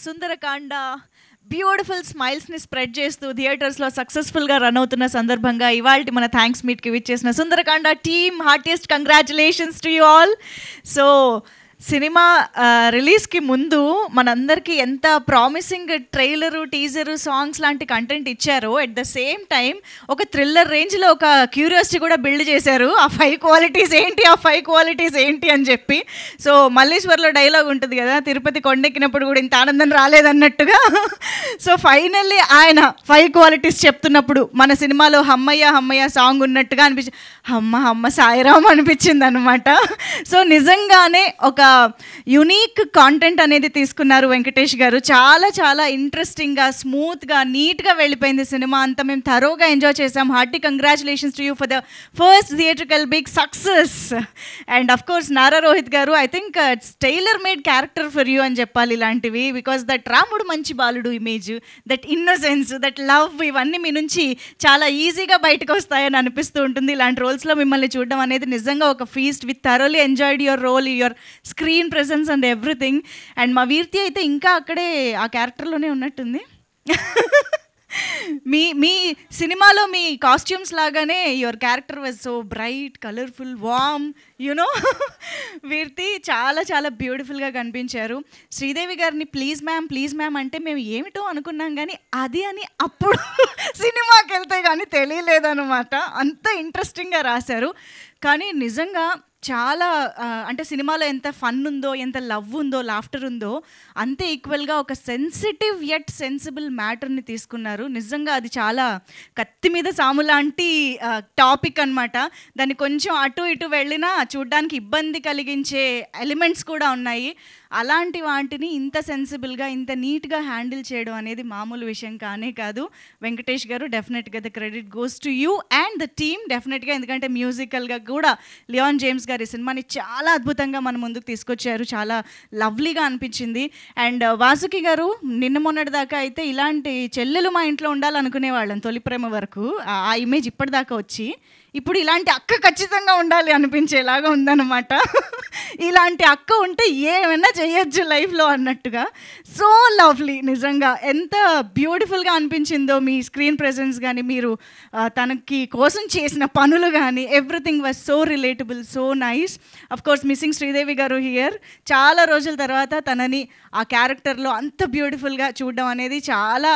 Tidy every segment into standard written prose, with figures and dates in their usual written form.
Sundarakanda beautiful స్మైల్స్ని spread చేస్తూ థియేటర్స్లో సక్సెస్ఫుల్గా రన్ అవుతున్న సందర్భంగా ఇవాళ మన థ్యాంక్స్ మీట్కి విచ్చేసిన Sundarakanda team heartiest congratulations to you all. So cinema రిలీజ్కి ముందు మనందరికీ ఎంత ప్రామిసింగ్ ట్రైలరు టీజరు సాంగ్స్ లాంటి కంటెంట్ ఇచ్చారో ఎట్ ద సేమ్ టైం ఒక థ్రిల్లర్ రేంజ్లో ఒక క్యూరియాసిటీ కూడా బిల్డ్ చేశారు. ఆ 5 క్వాలిటీస్ ఏంటి అని చెప్పి. సో మల్లేశ్వర్లో డైలాగ్ ఉంటుంది కదా, తిరుపతి కొండెక్కినప్పుడు కూడా ఇంత ఆనందం రాలేదన్నట్టుగా. సో ఫైనల్లీ ఆయన 5 క్వాలిటీస్ చెప్తున్నప్పుడు మన సినిమాలో హమ్మయ్య సాంగ్ ఉన్నట్టుగా అనిపించింది. హమ్మ సాయిరామ్ అనిపించింది అనమాట. సో నిజంగానే ఒక యునీక్ కాంటెంట్ అనేది తీసుకున్నారు వెంకటేష్ గారు. చాలా ఇంట్రెస్టింగ్గా, స్మూత్గా, నీట్గా వెళ్ళిపోయింది సినిమా అంతా. మేము థరోగా ఎంజాయ్ చేసాం. Hearty congratulations to you for the first theatrical big success. And of course Nara Rohit garu, I think it's tailor made character for you అని చెప్పాలి ఇలాంటివి. బికాస్ దట్ రాముడు మంచి బాలుడు image, that innocence, that love, ఇవన్నీ మీ నుంచి చాలా ఈజీగా బయటకు వస్తాయని అనిపిస్తూ ఉంటుంది. ఇలాంటి రోల్స్లో మిమ్మల్ని చూడడం అనేది నిజంగా ఒక feast. With thoroughly enjoyed your role, your screen presence and everything. And మా వీర్తి అయితే ఇంకా అక్కడే ఆ క్యారెక్టర్లోనే ఉన్నట్టుంది. మీ సినిమాలో మీ కాస్ట్యూమ్స్ లాగానే your character was so bright, colourful, warm, you know. Virti చాలా బ్యూటిఫుల్గా కనిపించారు. శ్రీదేవి గారిని ప్లీజ్ మ్యామ్ అంటే మేము ఏమిటో అనుకున్నాం, కానీ అది అని అప్పుడు సినిమాకి వెళ్తే కానీ తెలియలేదన్నమాట. అంత ఇంట్రెస్టింగ్గా రాశారు. కానీ నిజంగా చాలా అంటే సినిమాలో ఎంత ఫన్ ఉందో, ఎంత లవ్ ఉందో, లాఫ్టర్ ఉందో, అంతే ఈక్వల్గా ఒక సెన్సిటివ్ యట్ సెన్సిబుల్ మ్యాటర్ని తీసుకున్నారు. నిజంగా అది చాలా కత్తి మీద సాము లాంటి టాపిక్ అనమాట. దాన్ని కొంచెం అటు ఇటు వెళ్ళినా చూడ్డానికి ఇబ్బంది కలిగించే ఎలిమెంట్స్ కూడా ఉన్నాయి. అలాంటి వాటిని ఇంత సెన్సిబుల్గా, ఇంత నీట్గా హ్యాండిల్ చేయడం అనేది మామూలు విషయం కానే కాదు. వెంకటేష్ గారు, డెఫినెట్గా the credit goes to you and the team డెఫినెట్గా. ఎందుకంటే మ్యూజికల్గా కూడా లియాన్ జేమ్స్ గారి సినిమాని చాలా అద్భుతంగా మన ముందుకు తీసుకొచ్చారు. చాలా లవ్లీగా అనిపించింది. అండ్ వాసుకి గారు, నిన్న మొన్నటి దాకా అయితే ఇలాంటి చెల్లెలు మా ఇంట్లో ఉండాలనుకునే వాళ్ళం తొలి ప్రేమ వరకు. ఆ ఇమేజ్ ఇప్పటిదాకా వచ్చి ఇప్పుడు ఇలాంటి అక్క ఖచ్చితంగా ఉండాలి అనిపించేలాగా ఉందన్నమాట. ఇలాంటి అక్క ఉంటే ఏమైనా చేయొచ్చు లైఫ్లో అన్నట్టుగా. సో లవ్లీ, నిజంగా ఎంత బ్యూటిఫుల్గా అనిపించిందో మీ స్క్రీన్ ప్రెజెన్స్ కానీ, మీరు తనకి కోసం చేసిన పనులు కానీ, everything was so relatable, so nice. Of course missing Sridevi గారు హియర్. చాలా రోజుల తర్వాత తనని ఆ క్యారెక్టర్లో అంత బ్యూటిఫుల్గా చూడడం అనేది చాలా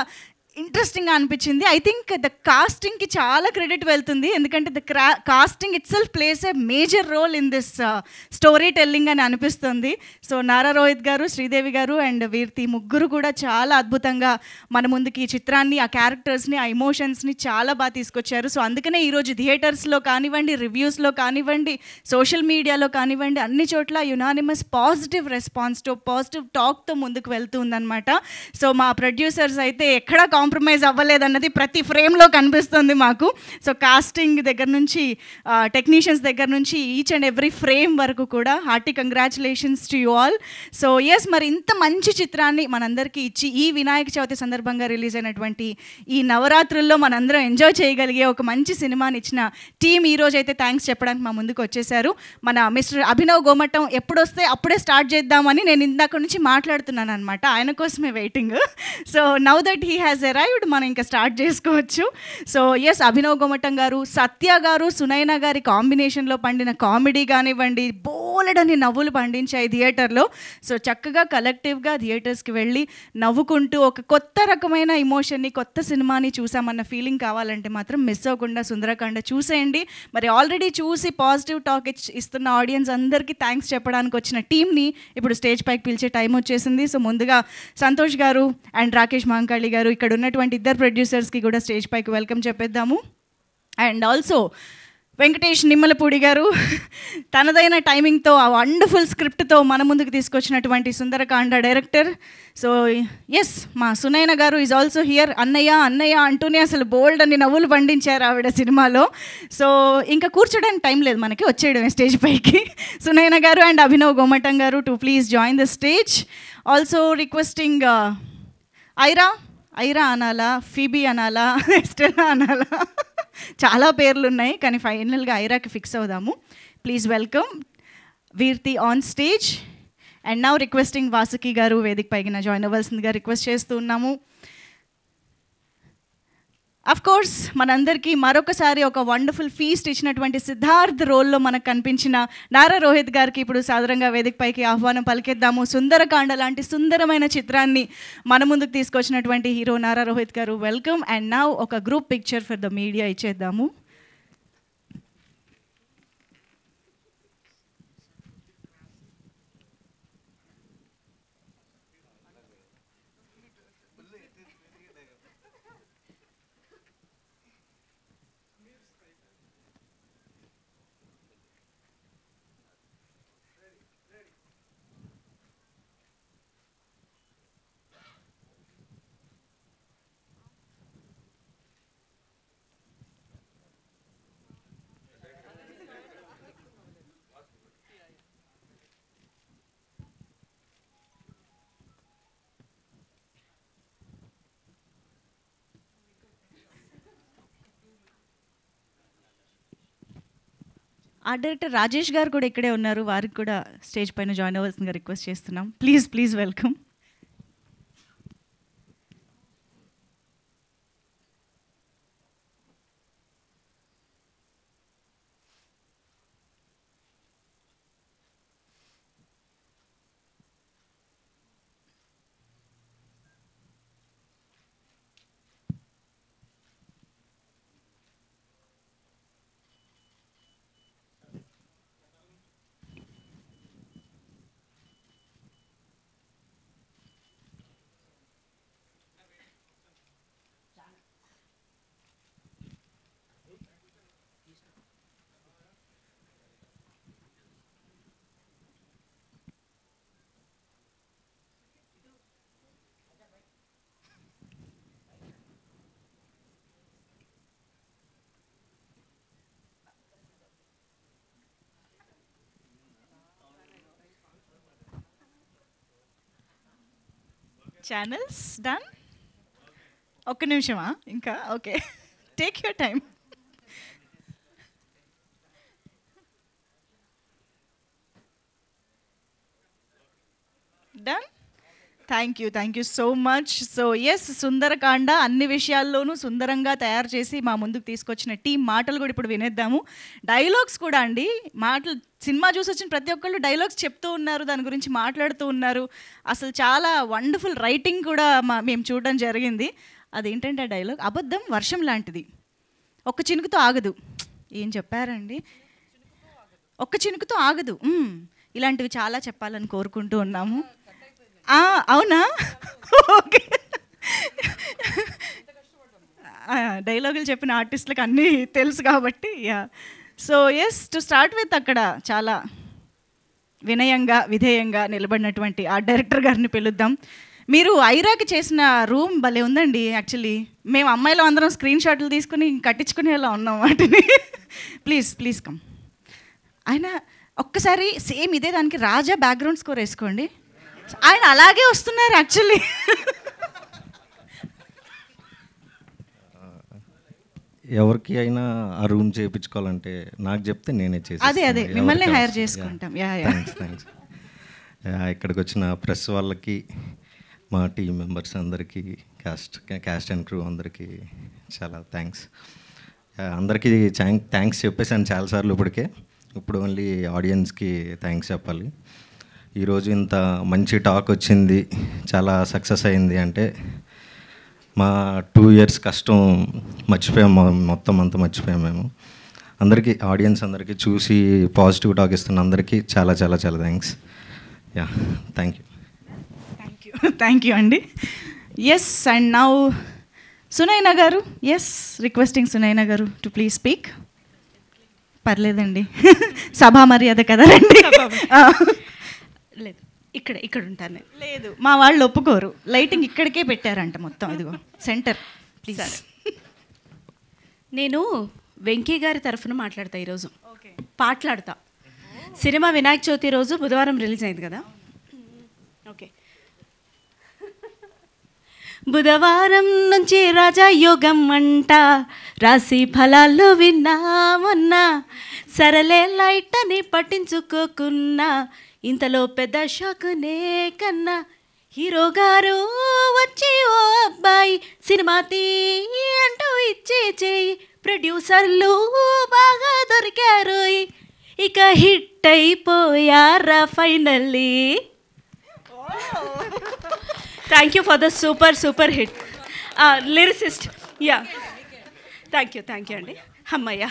ఇంట్రెస్టింగ్గా అనిపించింది. ఐ థింక్ ద కాస్టింగ్కి చాలా క్రెడిట్ వెళ్తుంది. ఎందుకంటే the casting itself plays a major role in this storytelling అని అనిపిస్తుంది. సో నారా రోహిత్ గారు, శ్రీదేవి గారు అండ్ వీర్తి ముగ్గురు కూడా చాలా అద్భుతంగా మన ముందుకి ఈ చిత్రాన్ని, ఆ క్యారెక్టర్స్ని, ఆ ఎమోషన్స్ని చాలా బాగా తీసుకొచ్చారు. సో అందుకనే ఈరోజు థియేటర్స్లో కానివ్వండి, రివ్యూస్లో కానివ్వండి, సోషల్ మీడియాలో కానివ్వండి, అన్ని చోట్ల యునానిమస్ పాజిటివ్ రెస్పాన్స్తో, పాజిటివ్ టాక్తో ముందుకు వెళ్తూ ఉందన్నమాట. సో మా ప్రొడ్యూసర్స్ అయితే ఎక్కడా కాంప్రమైజ్ అవ్వలేదన్నది ప్రతి ఫ్రేమ్లో కనిపిస్తుంది మాకు. సో కాస్టింగ్ దగ్గర నుంచి, టెక్నీషియన్స్ దగ్గర నుంచి, ఈచ్ అండ్ ఎవ్రీ ఫ్రేమ్ వరకు కూడా hearty congratulations to you all. So yes, మరి ఇంత మంచి చిత్రాన్ని మనందరికీ ఇచ్చి ఈ వినాయక చవితి సందర్భంగా రిలీజ్ అయినటువంటి ఈ నవరాత్రుల్లో మనందరం ఎంజాయ్ చేయగలిగే ఒక మంచి సినిమాని ఇచ్చిన టీం ఈరోజు అయితే థ్యాంక్స్ చెప్పడానికి మా ముందుకు వచ్చేసారు. మన మిస్టర్ అభినవ్ గోమటం ఎప్పుడొస్తే అప్పుడే స్టార్ట్ చేద్దామని నేను ఇందాక నుంచి మాట్లాడుతున్నాను అనమాట. ఆయన కోసమే waiting. So now that he has arrived, మనం ఇంకా స్టార్ట్ చేసుకోవచ్చు. సో ఎస్, అభినవ్ గోమటం గారు, సత్య గారు, సునైనా గారి కాంబినేషన్లో పండిన కామెడీ కానివ్వండి, బోలెడని నవ్వులు పండించాయి థియేటర్లో. సో చక్కగా కలెక్టివ్గా థియేటర్స్కి వెళ్ళి నవ్వుకుంటూ ఒక కొత్త రకమైన ఇమోషన్ని, కొత్త సినిమాని చూసామన్న ఫీలింగ్ కావాలంటే మాత్రం మిస్ అవ్వకుండా సుందరకాండ చూసేయండి. మరి ఆల్రెడీ చూసి పాజిటివ్ టాక్ ఇస్తున్న ఆడియన్స్ అందరికీ థ్యాంక్స్ చెప్పడానికి వచ్చిన టీమ్ని ఇప్పుడు స్టేజ్ పైకి పిలిచే టైం వచ్చేసింది. సో ముందుగా సంతోష్ గారు అండ్ రాకేష్ మహంకాళి గారు, ఇక్కడ ఉన్నటువంటి ఇద్దరు ప్రొడ్యూసర్స్కి కూడా స్టేజ్ పైకి వెల్కమ్ చెప్పేద్దాము. అండ్ ఆల్సో వెంకటేష్ నిమ్మలపూడి గారు తనదైన టైమింగ్తో, ఆ వండర్ఫుల్ స్క్రిప్ట్తో మన ముందుకు తీసుకొచ్చినటువంటి సుందరకాండ డైరెక్టర్. సో ఎస్, మా సునైన గారు ఈజ్ ఆల్సో హియర్. అన్నయ్య అంటూనే అసలు బోల్డ్ అని నవ్వులు పండించారు ఆవిడ సినిమాలో. సో ఇంకా కూర్చోడానికి టైం లేదు మనకి, వచ్చేయడమే స్టేజ్ పైకి. సునైన గారు and Abhinav Gomatam garu to please join the stage. Also requesting Aira అనాలా, ఫీబీ అనాలా, ఎస్టెలా అనాలా, చాలా పేర్లు ఉన్నాయి, కానీ ఫైనల్గా ఐరాకి ఫిక్స్ అవుదాము. Please welcome Virti on stage. And now requesting Vasuki garu వేదిక పైన జాయిన్ అవ్వాల్సిందిగా రిక్వెస్ట్ చేస్తూ ఉన్నాము. అఫ్ కోర్స్ మనందరికీ మరొకసారి ఒక వండర్ఫుల్ ఫీస్ట్ ఇచ్చినటువంటి సిద్ధార్థ్ రోల్లో మనకు కనిపించిన నారా రోహిత్ గారికి ఇప్పుడు సాధారణంగా వేదికపైకి ఆహ్వానం పలికిద్దాము. సుందరకాండ లాంటి సుందరమైన చిత్రాన్ని మన ముందుకు తీసుకొచ్చినటువంటి hero Nara Rohit garu, welcome. And now ఒక group picture for the media ఇచ్చేద్దాము. ఆర్ట్ డైరెక్టర్ రాజేష్ గారు కూడా ఇక్కడే ఉన్నారు. వారికి కూడా స్టేజ్ పైన జాయిన్ అవ్వాల్సిందిగా రిక్వెస్ట్ చేస్తున్నాం. Please welcome. Channels done. ఒక్క నిమిషమా ఇంకా? Okay, take your time. Done. Thank you so much. So yes, Sundarakanda అన్ని విషయాల్లోనూ సుందరంగా తయారు చేసి మా ముందుకు తీసుకొచ్చిన టీం మాటలు కూడా ఇప్పుడు వినేద్దాము. డైలాగ్స్ కూడా అండి, మాటలు సినిమా చూసి వచ్చిన ప్రతి ఒక్కళ్ళు డైలాగ్స్ చెప్తూ ఉన్నారు, దాని గురించి మాట్లాడుతూ ఉన్నారు. అసలు చాలా వండర్ఫుల్ రైటింగ్ కూడా మేము చూడడం జరిగింది. అదేంటంటే ఆ డైలాగ్, అబద్ధం వర్షం లాంటిది, ఒక్క చినుకుతో ఆగదు. ఏం చెప్పారండి? ఒక్క చినుకుతో ఆగదు. ఇలాంటివి చాలా చెప్పాలని కోరుకుంటూ ఉన్నాము. అవునా? ఓకే. డైలాగులు చెప్పిన ఆర్టిస్టులకు అన్నీ తెలుసు కాబట్టి yeah. So yes, to start with అక్కడ చాలా వినయంగా విధేయంగా నిలబడినటువంటి ఆ డైరెక్టర్ గారిని పిలుద్దాం. మీరు ఐరాకి చేసిన రూమ్ భలే ఉందండి. యాక్చువల్లీ మేము అమ్మాయిలు అందరం స్క్రీన్ షాట్లు తీసుకుని కట్టించుకునేలా ఉన్నాం వాటిని. Please come. ఆయన ఒక్కసారి సేమ్ ఇదే దానికి రాజా బ్యాక్గ్రౌండ్ స్కోర్ వేసుకోండి. ఆయన అలాగే వస్తున్నారు యాక్చువల్లీ. ఎవరికి అయినా ఆ రూమ్ చేయించుకోవాలంటే నాకు చెప్తే నేనే చేసి అదే మిమ్మల్ని హైర్ చేసుకుంటాం. థ్యాంక్స్. ఇక్కడికి వచ్చిన ప్రెస్ వాళ్ళకి, మా టీం మెంబర్స్ అందరికీ, క్యాస్ట్ అండ్ క్రూ అందరికీ చాలా థ్యాంక్స్. అందరికీ థ్యాంక్స్ చెప్పేసాను చాలాసార్లు ఇప్పటికే. ఇప్పుడు ఓన్లీ ఆడియన్స్కి థ్యాంక్స్ చెప్పాలి. ఈరోజు ఇంత మంచి టాక్ వచ్చింది, చాలా సక్సెస్ అయింది అంటే మా 2 years కష్టం మర్చిపోయాం, మొత్తం అంతా మర్చిపోయాం మేము. అందరికీ, ఆడియన్స్ అందరికీ, చూసి పాజిటివ్ టాక్ ఇస్తున్న అందరికీ చాలా చాలా చాలా థ్యాంక్స్. యా, థ్యాంక్ యూ అండి. Yes, and now Sunaina garu. Yes, requesting Sunaina గారు టు ప్లీజ్ స్పీక్. పర్లేదండి, సభా మర్యాద కదా రండి. లేదు, ఇక్కడ ఉంటాను. లేదు, మా వాళ్ళు ఒప్పుకోరు. లైటింగ్ ఇక్కడికే పెట్టారంట మొత్తం, ఇదిగో సెంటర్. ప్లీజ్. నేను వెంకీ గారి తరఫున మాట్లాడతా ఈరోజు. పాటలాడతా. సినిమా వినాయక చవితి రోజు బుధవారం రిలీజ్ అయింది కదా. ఓకే. బుధవారం నుంచి రాజయోగం అంట, రాశి ఫలాలు విన్నా మొన్న, సరలే లైట్ అని పట్టించుకోకున్నా, ఇంతలో పెద్ద షాకునే కన్నా హీరో గారు వచ్చి ఓ అబ్బాయి సినిమా తీ అంటూ ఇచ్చే చేయి ప్రొడ్యూసర్లు బాగా దొరికారు ఇక హిట్ అయిపోయారా finally. Thank you for the super hit lyricist. Yeah thank you అండి. అమ్మయ్య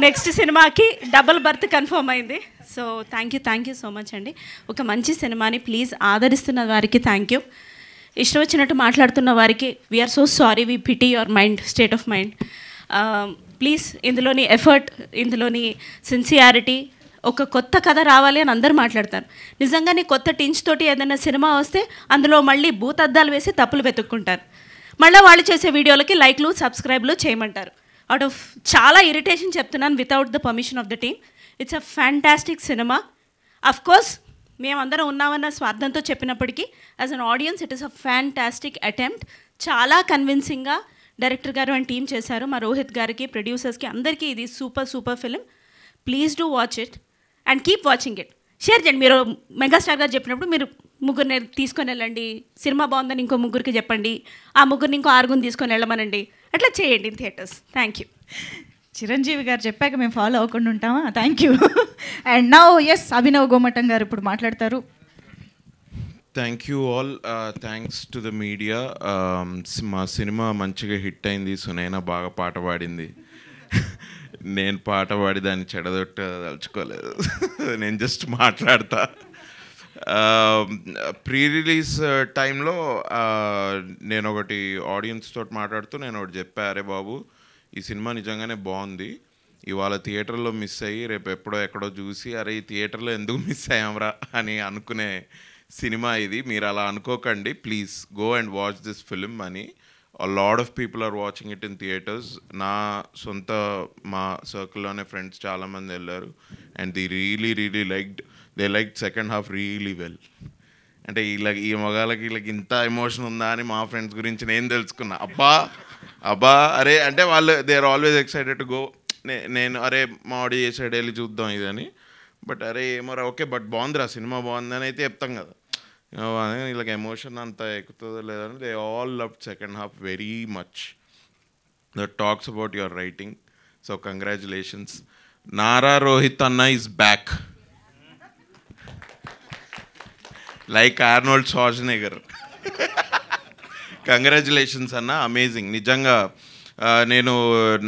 నెక్స్ట్ సినిమాకి డబుల్ బర్త్ కన్ఫర్మ్ అయింది. So thank you so much అండి. ఒక మంచి సినిమాని ప్లీజ్ ఆదరిస్తున్న వారికి థ్యాంక్ యూ. ఇష్టం వచ్చినట్టు మాట్లాడుతున్న వారికి we're so sorry, we pity your mind, state of mind. Please ఇందులోని ఎఫర్ట్, ఇందులోని సిన్సియారిటీ, ఒక కొత్త కథ రావాలి అని అందరూ మాట్లాడతారు. నిజంగానే కొత్త టించ్ తోటి ఏదైనా సినిమా వస్తే అందులో మళ్ళీ భూతద్దాలు వేసి తప్పులు వెతుక్కుంటారు. మళ్ళీ వాళ్ళు చేసే వీడియోలకి లైక్లు సబ్స్క్రైబ్లు చేయమంటారు. అవుట్ ఆఫ్ చాలా ఇరిటేషన్ చెప్తున్నాను, without the permission of the team. It's a fantastic cinema. Of course మేమందరం ఉన్నామన్న స్వార్థంతో చెప్పినప్పటికీ as an audience it is a fantastic attempt. చాలా కన్విన్సింగ్గా డైరెక్టర్ గారు అండ్ టీమ్ చేశారు. మా రోహిత్ గారికి, ప్రొడ్యూసర్స్కి అందరికీ ఇది super film. Please do watch it and keep watching it. Share చేయండి. మీరు మెగాస్టార్ గారు చెప్పినప్పుడు మీరు ముగ్గురిని తీసుకొని వెళ్ళండి, సినిమా బాగుందని ఇంకో ముగ్గురికి చెప్పండి, ఆ ముగ్గురిని ఇంకో ఆరుగురిని తీసుకొని వెళ్ళమనండి, అట్లా చేయండి in theatres. Thank you. Chiranjeevi garu చెప్పాక మేము ఫాలో అవ్వకుండా ఉంటామా? Thank you. And now yes Abhinav Gomatam garu ఇప్పుడు మాట్లాడతారు. Thank you all. Thanks to the media. మా సినిమా మంచిగా హిట్ అయింది. సునైనా బాగా పాట పాడింది. నేను పాట పాడి దాన్ని చెడదొట్టదలుచుకోలేదు. నేను జస్ట్ మాట్లాడతా. ప్రీ రిలీజ్ టైంలో నేను ఒకటి ఆడియన్స్ తోటి మాట్లాడుతూ నేను ఒకటి చెప్పా, అరే బాబు ఈ సినిమా నిజంగానే బాగుంది, ఇవాళ థియేటర్లో మిస్ అయ్యి రేపు ఎక్కడో చూసి అరే ఈ థియేటర్లో ఎందుకు మిస్ అయ్యామరా అని అనుకునే సినిమా ఇది. మీరు అలా అనుకోకండి, please go and watch this film అని. A lot of people are watching it in theaters. నా సొంత మా సర్కిల్లోనే ఫ్రెండ్స్ చాలామంది వెళ్ళారు and the really liked second half really well. అంటే ఈ మగాళ్ళకి ఇంత ఎమోషన్ ఉందా అని మా ఫ్రెండ్స్ గురించి నేను తెలుసుకున్నా. అబ్బా అరే అంటే వాళ్ళు they are always excited to go. నేను అరే మా ఆడి చేసాడు వెళ్ళి చూద్దాం ఇదని. బట్ అరే ఏమోరా ఓకే బట్ బాగుందిరా సినిమా బాగుందని అయితే చెప్తాం కదా. వీళ్ళకి ఎమోషన్ అంతా ఎక్కుతుందో లేదని they all loved second half very much. That talks about your writing. So congratulations. Nara Rohit అన్న is back like Arnold Schwarzenegger. Congratulations అన్న, అమేజింగ్. నిజంగా నేను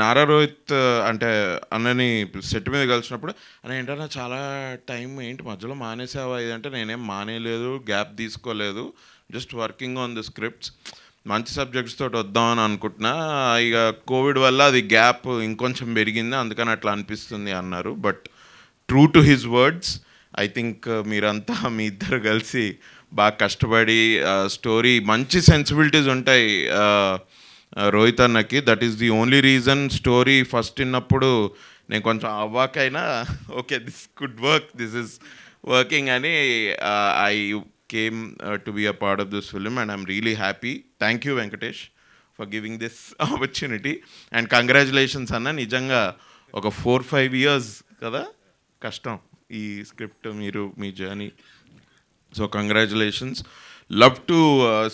నారా రోహిత్ అంటే అన్నని సెట్ మీద కలిసినప్పుడు అన్న ఏంటన్నా చాలా టైం ఏంటి మధ్యలో మానేసావా ఇదంటే నేనేం మానేయలేదు, గ్యాప్ తీసుకోలేదు, just working on the scripts, మంచి సబ్జెక్ట్స్ తోటి వద్దామని అనుకుంటున్నా, ఇక కోవిడ్ వల్ల అది గ్యాప్ ఇంకొంచెం పెరిగింది అందుకని అట్లా అనిపిస్తుంది అన్నారు. But true to his words I think మీరంతా మీ ఇద్దరు కలిసి బాగా కష్టపడి స్టోరీ మంచి సెన్సిబిలిటీస్ ఉంటాయి రోహిత్ అన్నకి. That is the only reason story first విన్నప్పుడు నేను కొంచెం అవ్వాకైనా okay this could work, this is working అని I came to be a part of this film and I'm really happy. Thank you Venkatesh for giving this opportunity and congratulations అన్న. నిజంగా ఒక 4-5 years కదా కష్టం ఈ స్క్రిప్ట్ మీరు మీ journey. So congratulations. Love to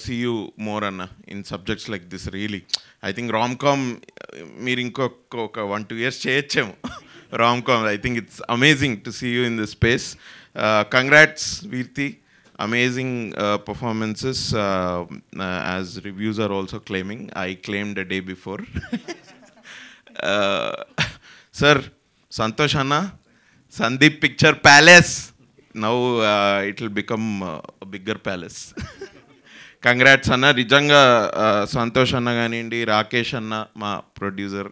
see you more Anna in subjects like this really. I think rom-com meer inkoka 1-2 years cheyachemo rom-com. I think it's amazing to see you in this space. Congrats Veerti, amazing performances as reviews are also claiming. I claimed a day before. Sir Santosh Anna, Sandeep Picture Palace. Now it will become a bigger palace. Congrats Anna. నిజంగా సంతోష్ అన్న కానివ్వండి, రాకేష్ అన్న మా producer,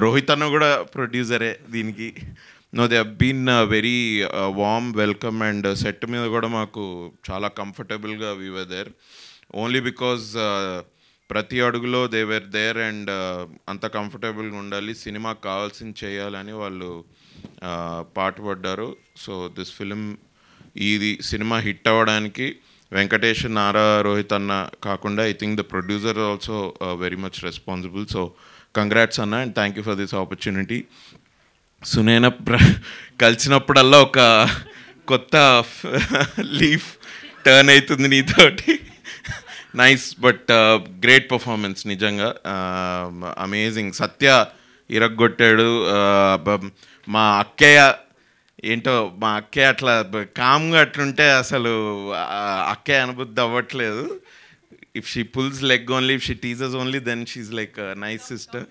Rohit అన్న కూడా ప్రొడ్యూసరే దీనికి. No they have been very warm welcome and set మీద కూడా మాకు చాలా కంఫర్టబుల్గా we were there only because ప్రతి అడుగులో దే వర్ దేర్ అండ్ అంత కంఫర్టబుల్గా ఉండాలి, సినిమాకి కావాల్సింది చేయాలని వాళ్ళు పాటుపడ్డారు. సో దిస్ ఫిలిం ఇది సినిమా హిట్ అవ్వడానికి వెంకటేష్, నారా, రోహిత్ అన్న కాకుండా I think the producer also very much responsible. So congrats అన్న and thank you for this opportunity. Sunaina కలిసినప్పుడల్లా ఒక కొత్త లీఫ్ టర్న్ అవుతుంది నీతోటి. నైస్, బట్ గ్రేట్ పర్ఫార్మెన్స్ నిజంగా, అమేజింగ్. సత్య ఇరగ్గొట్టాడు. మా అక్కయ్య ఏంటో, మా అక్కయ్య అట్లా కామ్గా అట్లుంటే అసలు అక్కయ్య అనుబుద్ధి అవ్వట్లేదు. If she pulls leg only, if she teasers only, then she like nice sister.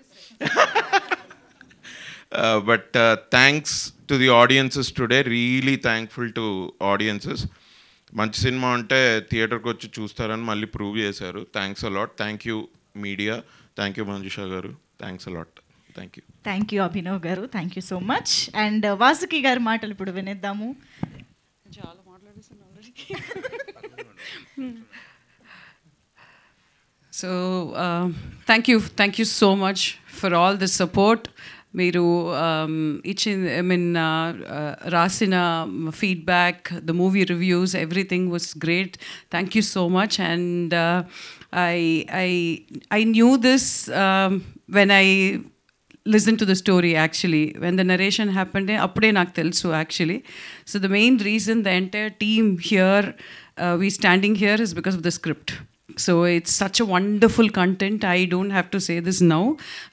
But thanks to the audiences today, really thankful to audiences. మంచి సినిమా అంటే థియేటర్కి వచ్చి చూస్తారని మళ్ళీ ప్రూవ్ చేశారు. Thanks a lot. Thank you media, thank you Manjusha garu, thanks a lot. Thank you. Thank you Abhinav garu, thank you so much. And Vasuki గారి మాటలు ఇప్పుడు వినేద్దాము. చాలా మాట్లాడేసాను already. So thank you so much for all the support. మీరు ఇచ్చిన, ఐ మీన్ రాసిన feedback, the movie reviews, everything was great. Thank you so much. And I knew this when I listened to the story actually. When the narration happened, appude naaku telusu actually. So the main reason the entire team here, we standing here, is because of the script. So it's such a wonderful content. I don't have to say this now.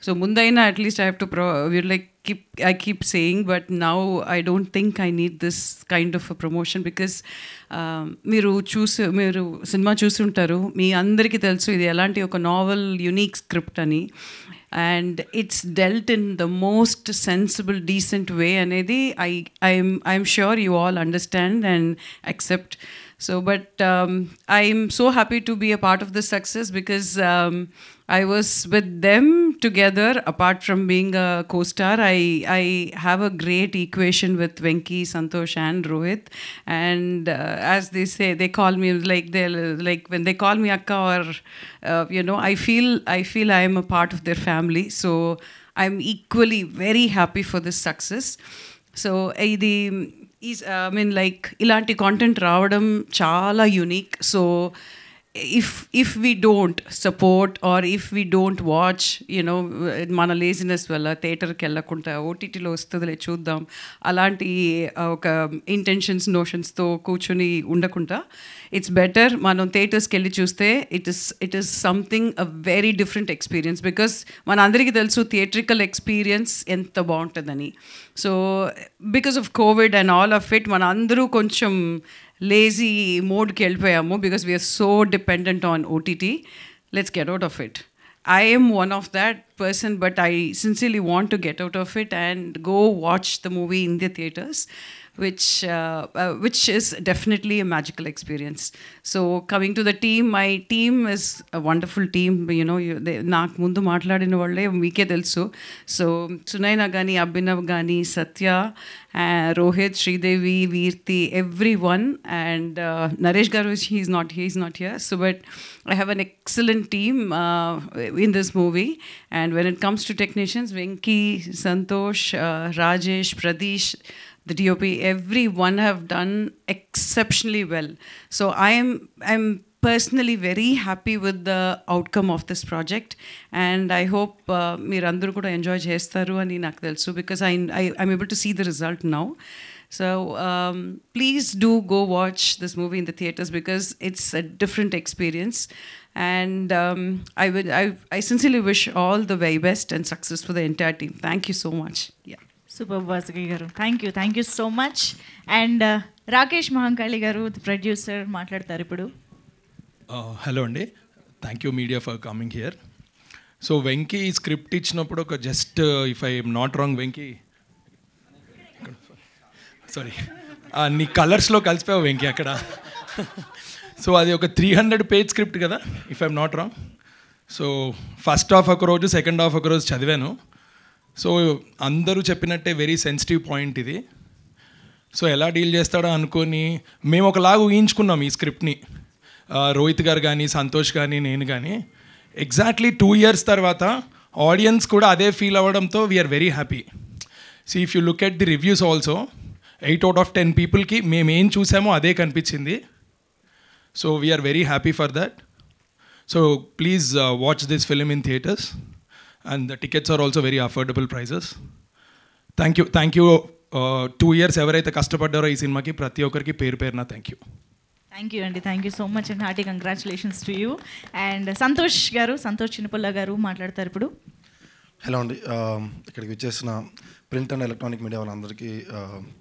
So mundaina at least I have to I keep saying, but now I don't think I need this kind of a promotion because మీరు cinema చూస్తుంటారు, మీ అందరికీ తెలుసు ఇది ఎలాంటి ఒక novel unique script అని. And it's dealt in the most sensible decent way అనేది I'm sure you all understand and accept. So, but I'm so happy to be a part of this success because I was with them together. Apart from being a co-star, I have a great equation with Venki, Santosh and Rohit. And as they say, they call me like when they call me Akka or I feel I am a part of their family. So I'm equally very happy for this success. So ఇలాంటి content రావడం చాలా unique. So if we don't support or if we don't watch, మన laziness వల్ల థియేటర్కి వెళ్ళకుండా ఓటీటీలో వస్తుందిలే చూద్దాం అలాంటి ఒక ఇంటెన్షన్స్ నోషన్స్తో కూర్చొని ఉండకుండా, ఇట్స్ బెటర్ మనం థియేటర్స్కి వెళ్ళి చూస్తే it is something a very different experience. Because మన అందరికీ తెలుసు థియేట్రికల్ ఎక్స్పీరియన్స్ ఎంత బాగుంటుందని. So because of Covid and all of it మన అందరూ కొంచెం లేజీ మోడ్కి వెళ్ళిపోయాము because we are so dependent on OTT. Let's get out of it. I am one of that person, but I sincerely want to get out of it and go watch the movie in the theaters, which is definitely a magical experience. So coming to the team, my team is a wonderful team. నాకు ముందు మాట్లాడిన వాళ్ళే మీకే తెలుసు. So Sunaina కానీ, అభినవ్ కానీ, సత్య, Rohit, Sridevi, Veerti, everyone, and Naresh Garu, he's not here. So, but I have an excellent team in this movie. And when it comes to technicians, Venki, Santosh, Rajesh, Pradesh, the DOP, everyone have done exceptionally well. So I'm personally very happy with the outcome of this project, and I hope meerandaru kuda enjoy chestaru ani naaku telusu because I'm able to see the result now. So please do go watch this movie in the theaters because it's a different experience, and I sincerely wish all the very best and success for the entire team. Thank you so much. Yeah. Super Vasuki garu, thank you so much. And Rakesh Mahankali garu, producer, మాట్లాడతారు ఇప్పుడు. Hello అండి, thank you media for coming here. So Venky script ఇచ్చినప్పుడు ఒక just if I am not wrong, Venky sorry నీ కలర్స్లో కలిసిపోయావు వెంకీ అక్కడ. So అది ఒక 300 పేజ్ స్క్రిప్ట్ కదా, if I am not wrong. So first half ఒక రోజు, సెకండ్ హాఫ్ ఒక రోజు చదివాను. సో అందరూ చెప్పినట్టే వెరీ సెన్సిటివ్ పాయింట్ ఇది. సో ఎలా డీల్ చేస్తాడో అనుకొని మేము ఒకలాగా ఊహించుకున్నాం ఈ స్క్రిప్ట్ని, రోహిత్ గారు కానీ, సంతోష్ కానీ, నేను కానీ. ఎగ్జాక్ట్లీ 2 years తర్వాత ఆడియన్స్ కూడా అదే ఫీల్ అవ్వడంతో we're very happy. So if you look at the reviews also, 8 out of 10 పీపుల్కి మేము ఏం చూసామో అదే కనిపించింది. So we're very happy for that. So please watch this film in theatres, and the tickets are also very affordable prices. Thank you 2 years ఎవరైతే కష్టపడ్డారో ఈ సినిమాకి ప్రతి ఒక్కరికి పేరు పేరున థ్యాంక్ యూ. థ్యాంక్ యూ అండి, thank you so much and hearty congratulations to you. And Santosh Chinnapulla garu మాట్లాడతారు ఇప్పుడు. హలో అండి, ఇక్కడికి వచ్చేసిన ప్రింట్ అండ్ ఎలక్ట్రానిక్ మీడియా వాళ్ళందరికీ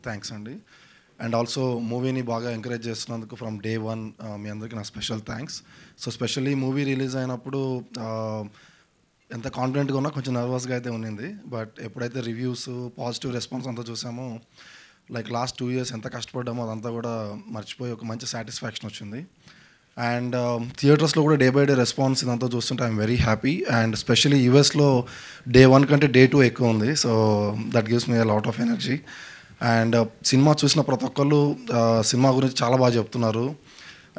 థ్యాంక్స్ అండి. అండ్ ఆల్సో మూవీని బాగా ఎంకరేజ్ చేస్తున్నందుకు ఫ్రమ్ డే 1 మీ అందరికీ నా special thanks. So specially movie release అయినప్పుడు ఎంత కాన్ఫిడెంట్గా ఉన్నా కొంచెం నర్వస్గా అయితే ఉన్నింది. బట్ ఎప్పుడైతే రివ్యూస్ పాజిటివ్ రెస్పాన్స్ అంతా చూసామో లైక్ లాస్ట్ 2 years ఎంత కష్టపడ్డామో అదంతా కూడా మర్చిపోయి ఒక మంచి సాటిస్ఫాక్షన్ వచ్చింది. అండ్ థియేటర్స్లో కూడా డే బై డే రెస్పాన్స్ ఇదంతా చూస్తుంటే I'm very happy. And specially యూఎస్లో day 1 కంటే day 2 ఎక్కువ ఉంది. So that gives me a lot of energy. And cinema చూసిన ప్రతి ఒక్కళ్ళు సినిమా గురించి చాలా బాగా చెప్తున్నారు.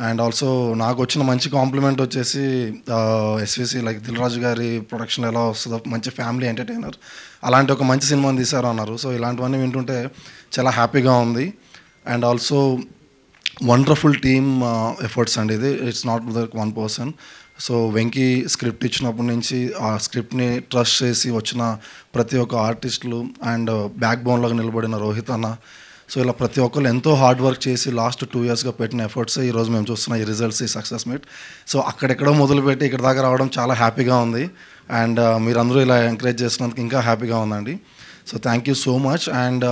అండ్ ఆల్సో నాకు వచ్చిన మంచి కాంప్లిమెంట్ వచ్చేసి ఎస్విసి లైక్ దిల్ రాజు గారి ప్రొడక్షన్ ఎలా వస్తుందో, మంచి ఫ్యామిలీ ఎంటర్టైనర్, అలాంటి ఒక మంచి సినిమాని తీశారు అన్నారు. సో ఇలాంటివన్నీ వింటుంటే చాలా హ్యాపీగా ఉంది. And also wonderful team efforts అండి ఇది. It's not with 1 person. So Venky script ఇచ్చినప్పటి నుంచి ఆ స్క్రిప్ట్ని ట్రస్ట్ చేసి వచ్చిన ప్రతి ఒక్క ఆర్టిస్టులు అండ్ బ్యాక్ బోన్లాగా నిలబడిన రోహిత్ అన్న, సో ఇలా ప్రతి ఒక్కరు ఎంతో హార్డ్ వర్క్ చేసి లాస్ట్ 2 yearsగా పెట్టిన ఎఫర్ట్స్ ఈరోజు మేము చూస్తున్న ఈ రిజల్ట్స్, ఈ సక్సెస్ మీట్. సో అక్కడెక్కడో మొదలుపెట్టి ఇక్కడ దాకా రావడం చాలా హ్యాపీగా ఉంది. అండ్ మీరందరూ ఇలా ఎంకరేజ్ చేసినందుకు ఇంకా హ్యాపీగా ఉందండి. So thank you so much. And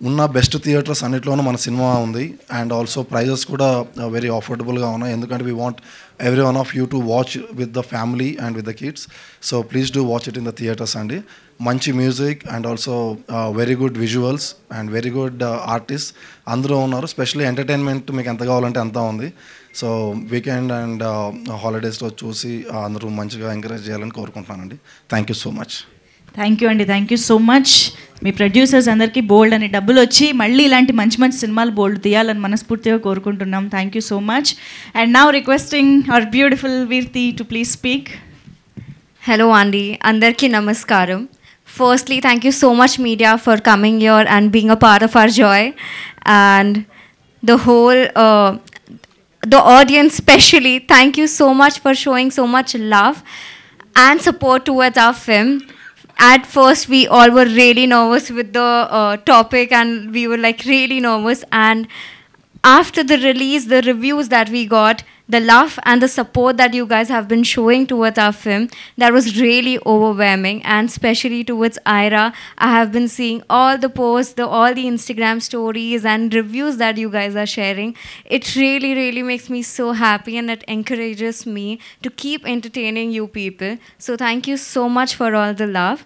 ఉన్న బెస్ట్ థియేటర్స్ అన్నిట్లోనూ మన సినిమా ఉంది. అండ్ ఆల్సో ప్రైజెస్ కూడా వెరీ అఫోర్డబుల్గా ఉన్నాయి. ఎందుకంటే we want every one of you to watch with the family and with the kids. So please do watch it in the theatres అండి. మంచి music and also very good visuals and very good artist అందరూ ఉన్నారు. Specially entertainment మీకు ఎంత కావాలంటే అంతా ఉంది. So weekend and హాలిడేస్లో చూసి అందరూ మంచిగా ఎంకరేజ్ చేయాలని కోరుకుంటున్నానండి. Thank you so much. Thank you అండి, థ్యాంక్ యూ సో మచ్. మీ ప్రొడ్యూసర్స్ అందరికీ బోల్డ్ అని డబ్బులు వచ్చి మళ్ళీ ఇలాంటి మంచి మంచి సినిమాలు బోల్డ్ తీయాలని మనస్ఫూర్తిగా కోరుకుంటున్నాం. Thank you so much. And now requesting our beautiful Veerthi to please speak. Hello Andy, Andarki Namaskaram. Firstly, thank you so much media for coming here and being a part of our joy, and the whole the audience especially, thank you so much for showing so much love and support towards our film. At first we all were really nervous with the topic, and we were like really nervous, and after the release, the reviews that we got, the love and the support that you guys have been showing towards our film, that was really overwhelming. And especially towards Ira, I have been seeing all the posts, all the Instagram stories and reviews that you guys are sharing. It really, really makes me so happy, and it encourages me to keep entertaining you people. So thank you so much for all the love.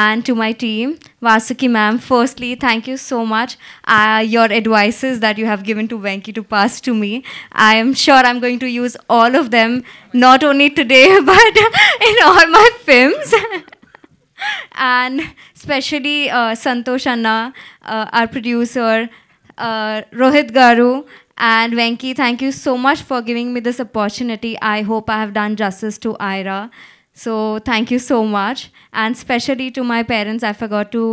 And to my team, Vasuki ma'am, firstly, thank you so much. Your advices that you have given to Venki to pass to me, I am sure I'm going to use all of them, not only today but in all my films. And especially Santosh Anna, our producer, Rohit Garu and Venki, thank you so much for giving me this opportunity. I hope I have done justice to Ira. So thank you so much. And especially to my parents, I forgot to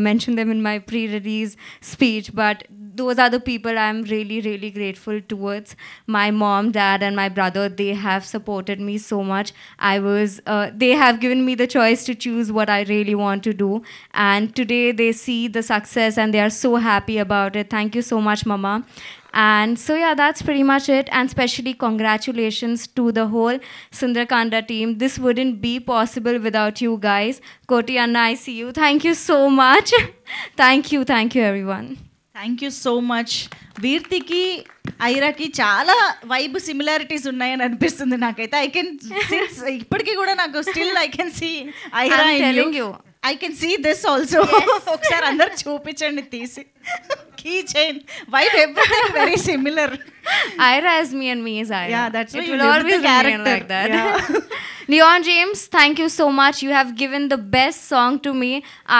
mention them in my pre-release speech, but those are the people I'm really, really grateful towards. My mom, dad and my brother, they have supported me so much. They have given me the choice to choose what I really want to do, and today they see the success and they are so happy about it. Thank you so much, Mama. And so yeah, that's pretty much it. And especially congratulations to the whole Sundarakanda team. This wouldn't be possible without you guys. Koti Anna, I see you. Thank you so much. Thank you everyone. Thank you so much. వీర్తికి ఐరాకి చాలా vibe similarities ఉన్నాయని అనిపిస్తుంది నాకైతే. I can ఇప్పటికీ కూడా నాకు still I can see Ira in you. I can see this also. ఒకసారి అందరికి చూపించండి తీసి. Key chain vibe, everything very similar. Ira is me and me is Ira. Yeah, that's why it you will always remain like that. Yeah. Leon James, thank you so much. You have given the best song to me,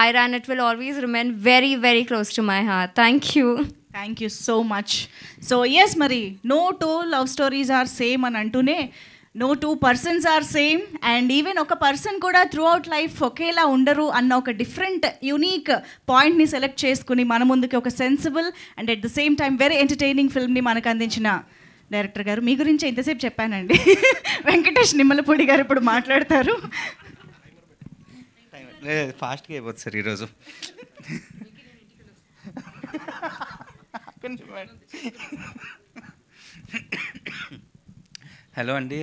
Ira, and it will always remain very, very close to my heart. Thank you. Thank you so much. So yes, మరి no 2 love stories are same అని అంటూనే no 2 persons are same, and even ఒక person కూడా throughout life ఒకేలా ఉండరు అన్న ఒక different unique పాయింట్ని సెలెక్ట్ చేసుకుని మన ముందుకి ఒక sensible and at the same time very entertaining ఫిల్మ్ని మనకు అందించిన డైరెక్టర్ గారు, మీ గురించి ఇంతసేపు చెప్పానండి. వెంకటేష్ నిమ్మలపూడి గారు ఇప్పుడు మాట్లాడతారు. ఫాస్ట్గా అయిపోతుంది సార్ ఈరోజు. Hello Andy,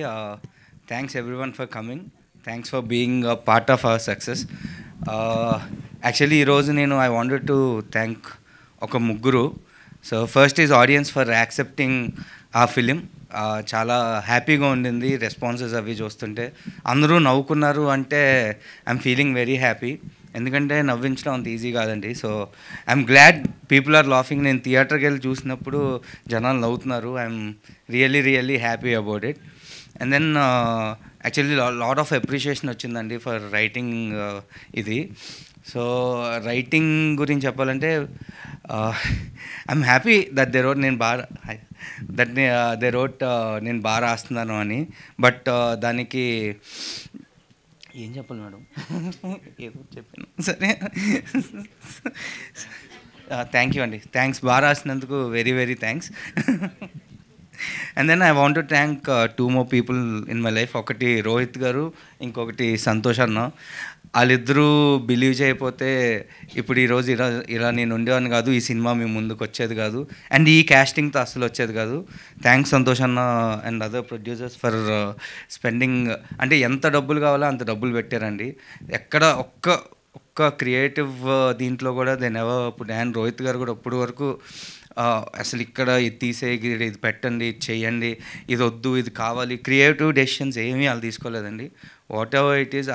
thanks everyone for coming. Thanks for being a part of our success. Actually ఈరోజు నేను I wanted to thank ఒక ముగ్గురు. So first is audience for accepting ఆ ఫిలిం. చాలా హ్యాపీగా ఉండింది రెస్పాన్సెస్ అవి చూస్తుంటే. అందరూ నవ్వుకున్నారు అంటే ఐఎమ్ ఫీలింగ్ వెరీ హ్యాపీ. ఎందుకంటే నవ్వించడం అంత ఈజీ కాదండి. So I'm glad people are laughing. నేను థియేటర్కి వెళ్ళి చూసినప్పుడు జనాలు నవ్వుతున్నారు. I'm really happy about it. And then actually lot of appreciation వచ్చిందండి ఫర్ రైటింగ్ ఇది. సో రైటింగ్ గురించి చెప్పాలంటే I'm happy that they wrote నేను బాగా దే రోట్ నేను బాగా రాస్తున్నాను అని. బట్ దానికి ఏం చెప్పాలి మేడం, ఏదో చెప్పాను. సరే, థ్యాంక్ యూ అండి. థ్యాంక్స్, బాగా రాసినందుకు very thanks. And then I want to thank 2 more people in my life. ఒకటి రోహిత్ గారు, ఇంకొకటి సంతోష్ అన్న. వాళ్ళిద్దరూ బిలీవ్ చేయకపోతే ఇప్పుడు ఈరోజు ఇలా నేను ఉండేవాడిని కాదు, ఈ సినిమా మీ ముందుకు వచ్చేది కాదు, అండ్ ఈ క్యాస్టింగ్తో అసలు వచ్చేది కాదు. థ్యాంక్స్ సంతోష్ అన్న and other producers for spending. అంటే ఎంత డబ్బులు కావాలో అంత డబ్బులు పెట్టారండి. ఎక్కడ ఒక్క క్రియేటివ్ దీంట్లో కూడా దెన్ ఎవర్. ఇప్పుడు అండ్ రోహిత్ గారు కూడా ఇప్పుడు వరకు అసలు ఇక్కడ ఇది తీసేయి, ఇది పెట్టండి, ఇది చేయండి, ఇది వద్దు, ఇది కావాలి, క్రియేటివ్ డెసిషన్స్ ఏమీ వాళ్ళు తీసుకోలేదండి. వాట్ ఎవర్ ఇట్ ఈస్,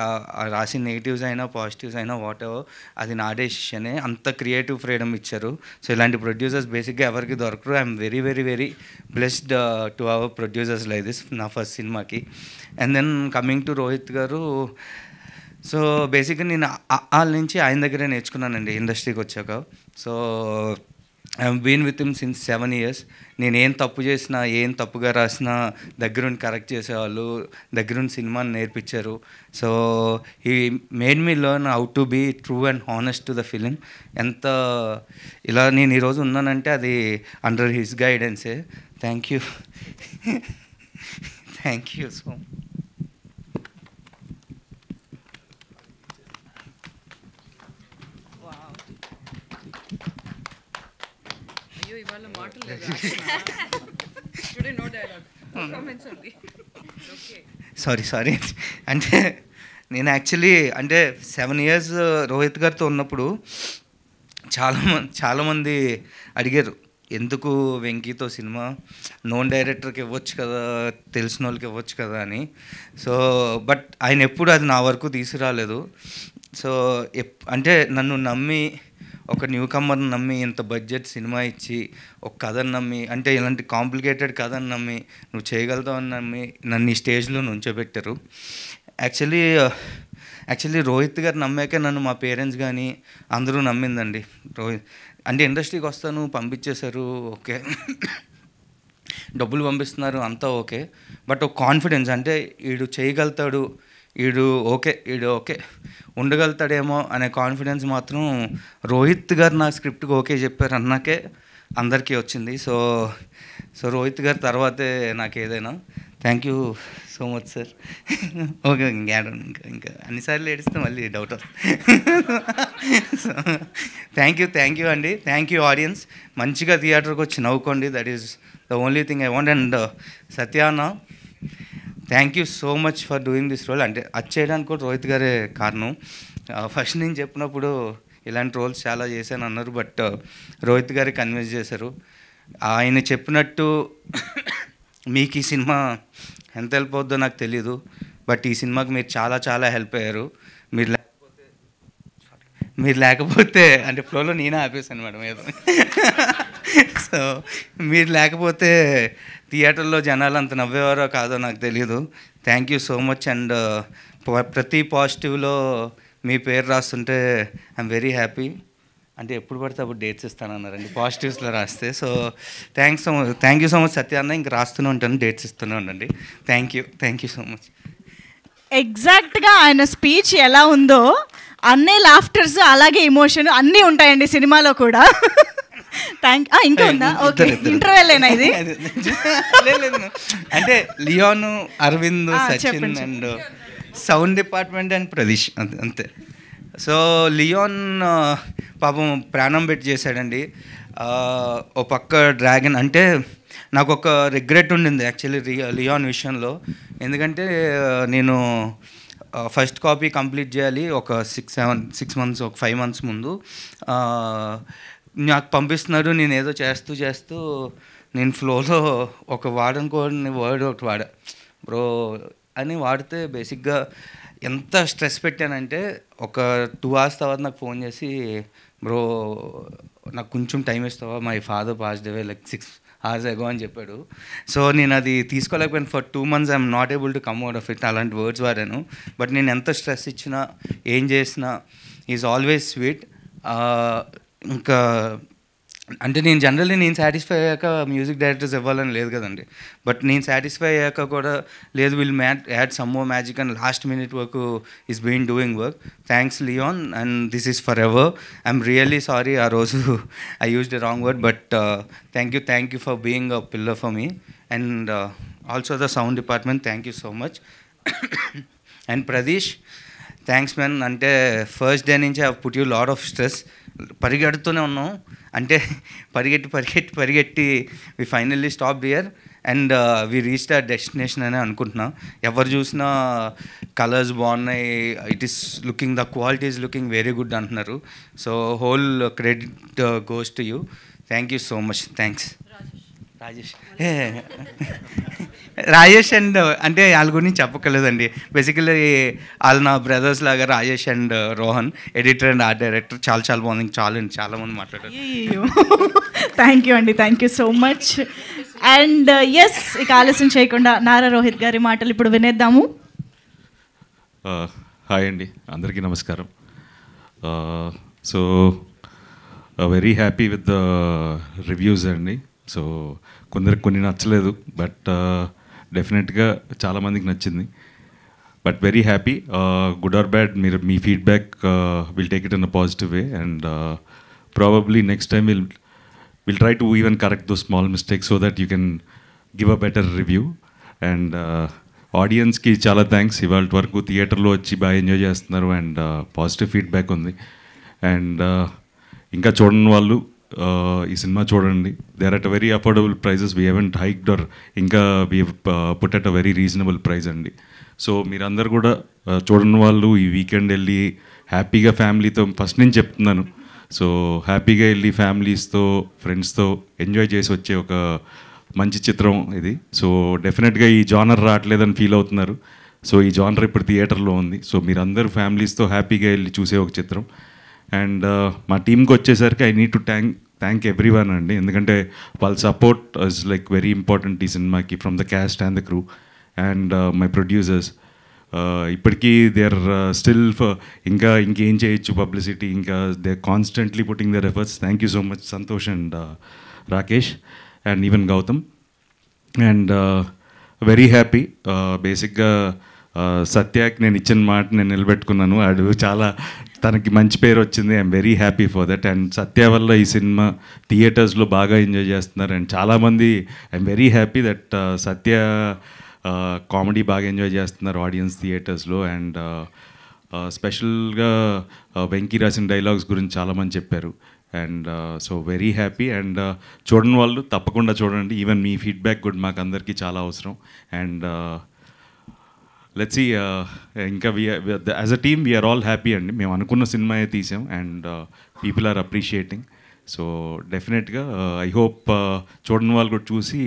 రాసిన నెగిటివ్స్ అయినా పాజిటివ్స్ అయినా వాట్ ఎవర్, అది నా డెసిషనే. అంత క్రియేటివ్ ఫ్రీడమ్ ఇచ్చారు. సో ఇలాంటి ప్రొడ్యూసర్స్ బేసిక్గా ఎవరికి దొరకరు. I'm very blessed to our producers like this నా ఫస్ట్ సినిమాకి. And then coming to Rohit garu, so బేసిక్గా నేను వాళ్ళ నుంచి ఆయన దగ్గరే నేర్చుకున్నానండి ఇండస్ట్రీకి వచ్చాక. So I have been with him since 7 years. నేను ఏం తప్పు చేసినా, ఏం తప్పుగా రాసినా దగ్గరుండి కరెక్ట్ చేసేవాళ్ళు, దగ్గరుండి సినిమాని నేర్పించారు. So he made me learn how to be true and honest to the film. ఎంత ఇలా నేను ఈరోజు ఉన్నానంటే అది అండర్ హిస్ గైడెన్సే. Thank you so much. Sorry అంటే నేను యాక్చువల్లీ అంటే 7 years రోహిత్ గారితో ఉన్నప్పుడు చాలామంది అడిగారు, ఎందుకు వెంకీతో సినిమా, నోన్ డైరెక్టర్కి ఇవ్వచ్చు కదా, తెలిసిన వాళ్ళకి ఇవ్వచ్చు కదా అని. సో బట్ ఆయన ఎప్పుడు అది నా వరకు తీసుకురాలేదు. సో అంటే నన్ను నమ్మి, ఒక న్యూ కమ్మర్ని నమ్మి, ఇంత బడ్జెట్ సినిమా ఇచ్చి, ఒక కథను నమ్మి, అంటే ఇలాంటి కాంప్లికేటెడ్ కథను నమ్మి, నువ్వు చేయగలుగుతావని నమ్మి నన్ను ఈ స్టేజ్లో నుంచోబెట్టారు. యాక్చువల్లీ రోహిత్ గారు నమ్మాకే నన్ను మా పేరెంట్స్ కానీ అందరూ నమ్మిందండి. అంటే ఇండస్ట్రీకి వస్తాను, పంపించేశారు, ఓకే, డబ్బులు పంపిస్తున్నారు, అంతా ఓకే. బట్ ఒక కాన్ఫిడెన్స్, అంటే వీడు చేయగలుగుతాడు, వీడు ఓకే ఉండగలుగుతాడేమో అనే కాన్ఫిడెన్స్ మాత్రం రోహిత్ గారు నా స్క్రిప్ట్కి ఓకే చెప్పారు అన్నాకే అందరికీ వచ్చింది. సో రోహిత్ గారి తర్వాతే నాకు ఏదైనా. Thank you so much sir. Okay, ఇంకా అన్నిసార్లు ఏడిస్తే మళ్ళీ డౌట్ సో థ్యాంక్ యూ అండి. Thank you audience. మంచిగా థియేటర్కి వచ్చి నవ్వుకోండి. That is the only thing I want. And సత్యాన్న, thank you so much for doing this role. అంటే అది చేయడానికి కూడా రోహిత్ గారే కారణం. ఫస్ట్ నేను చెప్పినప్పుడు ఇలాంటి రోల్స్ చాలా చేశాను అన్నారు, బట్ రోహిత్ గారే కన్విన్స్ చేశారు. ఆయన చెప్పినట్టు మీకు ఈ సినిమా ఎంత హెల్ప్ అవుద్దో నాకు తెలీదు, బట్ ఈ సినిమాకి మీరు చాలా హెల్ప్ అయ్యారు. మీరు లేకపోతే అంటే ఫ్లోలో నేనే ఆపేశాను మేడం ఏదో. సో మీరు లేకపోతే థియేటర్లో జనాలు అంత నవ్వేవారో కాదో నాకు తెలియదు. Thank you so much. And ప్రతి పాజిటివ్లో మీ పేరు రాస్తుంటే ఐఎమ్ వెరీ హ్యాపీ. అంటే ఎప్పుడు పడితే అప్పుడు డేట్స్ ఇస్తానన్నారండి పాజిటివ్స్లో రాస్తే. So thank you so much సత్యాన్న. ఇంక రాస్తూనే ఉంటాను, డేట్స్ ఇస్తూనే ఉండండి. Thank you so much. ఎగ్జాక్ట్గా ఆయన స్పీచ్ ఎలా ఉందో అన్నీ లాఫ్టర్స్, అలాగే ఎమోషన్ అన్నీ ఉంటాయండి సినిమాలో కూడా. ఇంకా ఉందా? ఓకే, ఇంటర్వెల్లేనా ఇది? అంటే లియోను, Aravind, Sachin and sound department and Pradeesh, అంతే. సో లియోన్ పాపం ప్రాణం పెట్టి చేశాడండి. ఓ పక్క డ్రాగన్ అంటే నాకు ఒక రిగ్రెట్ ఉండింది యాక్చువల్లీ లియోన్ విషయంలో. ఎందుకంటే నేను ఫస్ట్ కాపీ కంప్లీట్ చేయాలి ఒక 6 months ఒక 5 months ముందు. నాకు పంపిస్తున్నారు, నేను ఏదో చేస్తూ నేను ఫ్లోలో ఒక వాడనుకోని వర్డ్ ఒకటి వాడా, బ్రో అని వాడితే బేసిక్గా ఎంత స్ట్రెస్ పెట్టానంటే ఒక 2 hours తర్వాత నాకు ఫోన్ చేసి, బ్రో నాకు కొంచెం టైం ఇస్తావా, my father passed away like 6 hours ago అని చెప్పాడు. సో నేను అది తీసుకోలేకపోయాను. For 2 months I'm not able to come out of it. అలాంటి వర్డ్స్ వాడాను. బట్ నేను ఎంత స్ట్రెస్ ఇచ్చినా ఏం చేసినా ఈజ్ ఆల్వేస్ స్వీట్. ఇంకా అంటే నేను జనరల్లీ నేను సాటిస్ఫై అయ్యాక మ్యూజిక్ డైరెక్టర్స్ ఇవ్వాలని లేదు కదండి. బట్ నేను సాటిస్ఫై అయ్యాక కూడా లేదు, will add some more magic and last minute వరకు is been doing work. Thanks Leon and this is forever. I'm really sorry ఆ రోజు I used a wrong word, but thank you for being a pillar for me and also the sound department. Thank you so much. And Pradeesh, thanks man. అంటే first day నుంచి I put you lot of stress. పరిగెడుతూనే ఉన్నాం, అంటే పరిగెట్టి వి finally stop here and we reached our destination అని అనుకుంటున్నాం. ఎవరు చూసినా కలర్స్ బాగున్నాయి, it is looking, the quality is looking very good అంటున్నారు. So whole credit goes to you. Thank you so much. Thanks Rajesh and అంటే వాళ్ళ గురించి చెప్పక్కర్లేదండి. బేసికలీ వాళ్ళు నా బ్రదర్స్ లాగా. Rajesh and Rohan, editor and art director. చాలా బాగుంది. చాలా మంది మాట్లాడారు. థ్యాంక్ యూ అండి, thank you so much. And yes, ఇక ఆలస్యం చేయకుండా నారా రోహిత్ గారి మాటలు ఇప్పుడు వినేద్దాము. హాయ్ అండి, అందరికీ నమస్కారం. So very happy with the reviews అండి. సో కొందరికి కొన్ని నచ్చలేదు, బట్ డెఫినెట్గా చాలామందికి నచ్చింది. But very happy. Good or bad, మీరు మీ feedback will take it in a positive way and probably next time will try to even correct those small mistakes so that you can give a better review. And ఆడియన్స్కి చాలా thanks. ఇవాళ వరకు థియేటర్లో వచ్చి బాగా enjoy చేస్తున్నారు and positive feedback ఉంది. And ఇంకా చూడని వాళ్ళు ఈ సినిమా చూడండి. They are at a very affordable prices. We haven't hiked or ఇంకా we put at a very reasonable price అండి. సో మీరందరూ కూడా చూడని వాళ్ళు ఈ వీకెండ్ వెళ్ళి హ్యాపీగా ఫ్యామిలీతో, ఫస్ట్ నుంచి చెప్తున్నాను, సో హ్యాపీగా వెళ్ళి ఫ్యామిలీస్తో ఫ్రెండ్స్తో ఎంజాయ్ చేసి వచ్చే ఒక మంచి చిత్రం ఇది. సో డెఫినెట్గా ఈ జానర్ రావట్లేదని ఫీల్ అవుతున్నారు. సో ఈ జానర్ ఇప్పుడు థియేటర్లో ఉంది. సో మీరందరూ ఫ్యామిలీస్తో హ్యాపీగా వెళ్ళి చూసే ఒక చిత్రం. అండ్ మా టీంకి వచ్చేసరికి I need to thank everyone అండి. ఎందుకంటే వాళ్ళ support is like very important ఈ సినిమాకి, from the cast and the crew and my producers. ఇప్పటికీ దే ఆర్ స్టిల్ ఇంకేం చేయొచ్చు పబ్లిసిటీ, ఇంకా they are constantly putting their efforts. Thank you so much Santosh and Rakesh and even Gautam. And very happy. బేసిక్గా సత్యాకి నేను ఇచ్చిన మాట నేను నిలబెట్టుకున్నాను. ఆడు చాలా, తనకి మంచి పేరు వచ్చింది. I'm very happy for that. And Satya వల్ల ఈ సినిమా థియేటర్స్లో బాగా ఎంజాయ్ చేస్తున్నారు. అండ్ చాలామంది, I'm very happy that Satya comedy బాగా ఎంజాయ్ చేస్తున్నారు ఆడియన్స్ థియేటర్స్లో. అండ్ స్పెషల్గా వెంకీ రాసిన డైలాగ్స్ గురించి చాలామంది చెప్పారు. And so very happy. And చూడని వాళ్ళు తప్పకుండా చూడండి. ఈవెన్ మీ ఫీడ్బ్యాక్ కూడా మాకు అందరికీ చాలా అవసరం. అండ్ లెట్స్ సీ, ఇంకా as a team we're all happy అండి. మేము అనుకున్న సినిమాయే తీసాం and people are appreciating. So డెఫినెట్గా ఐ హోప్ చూడని వాళ్ళు కూడా చూసి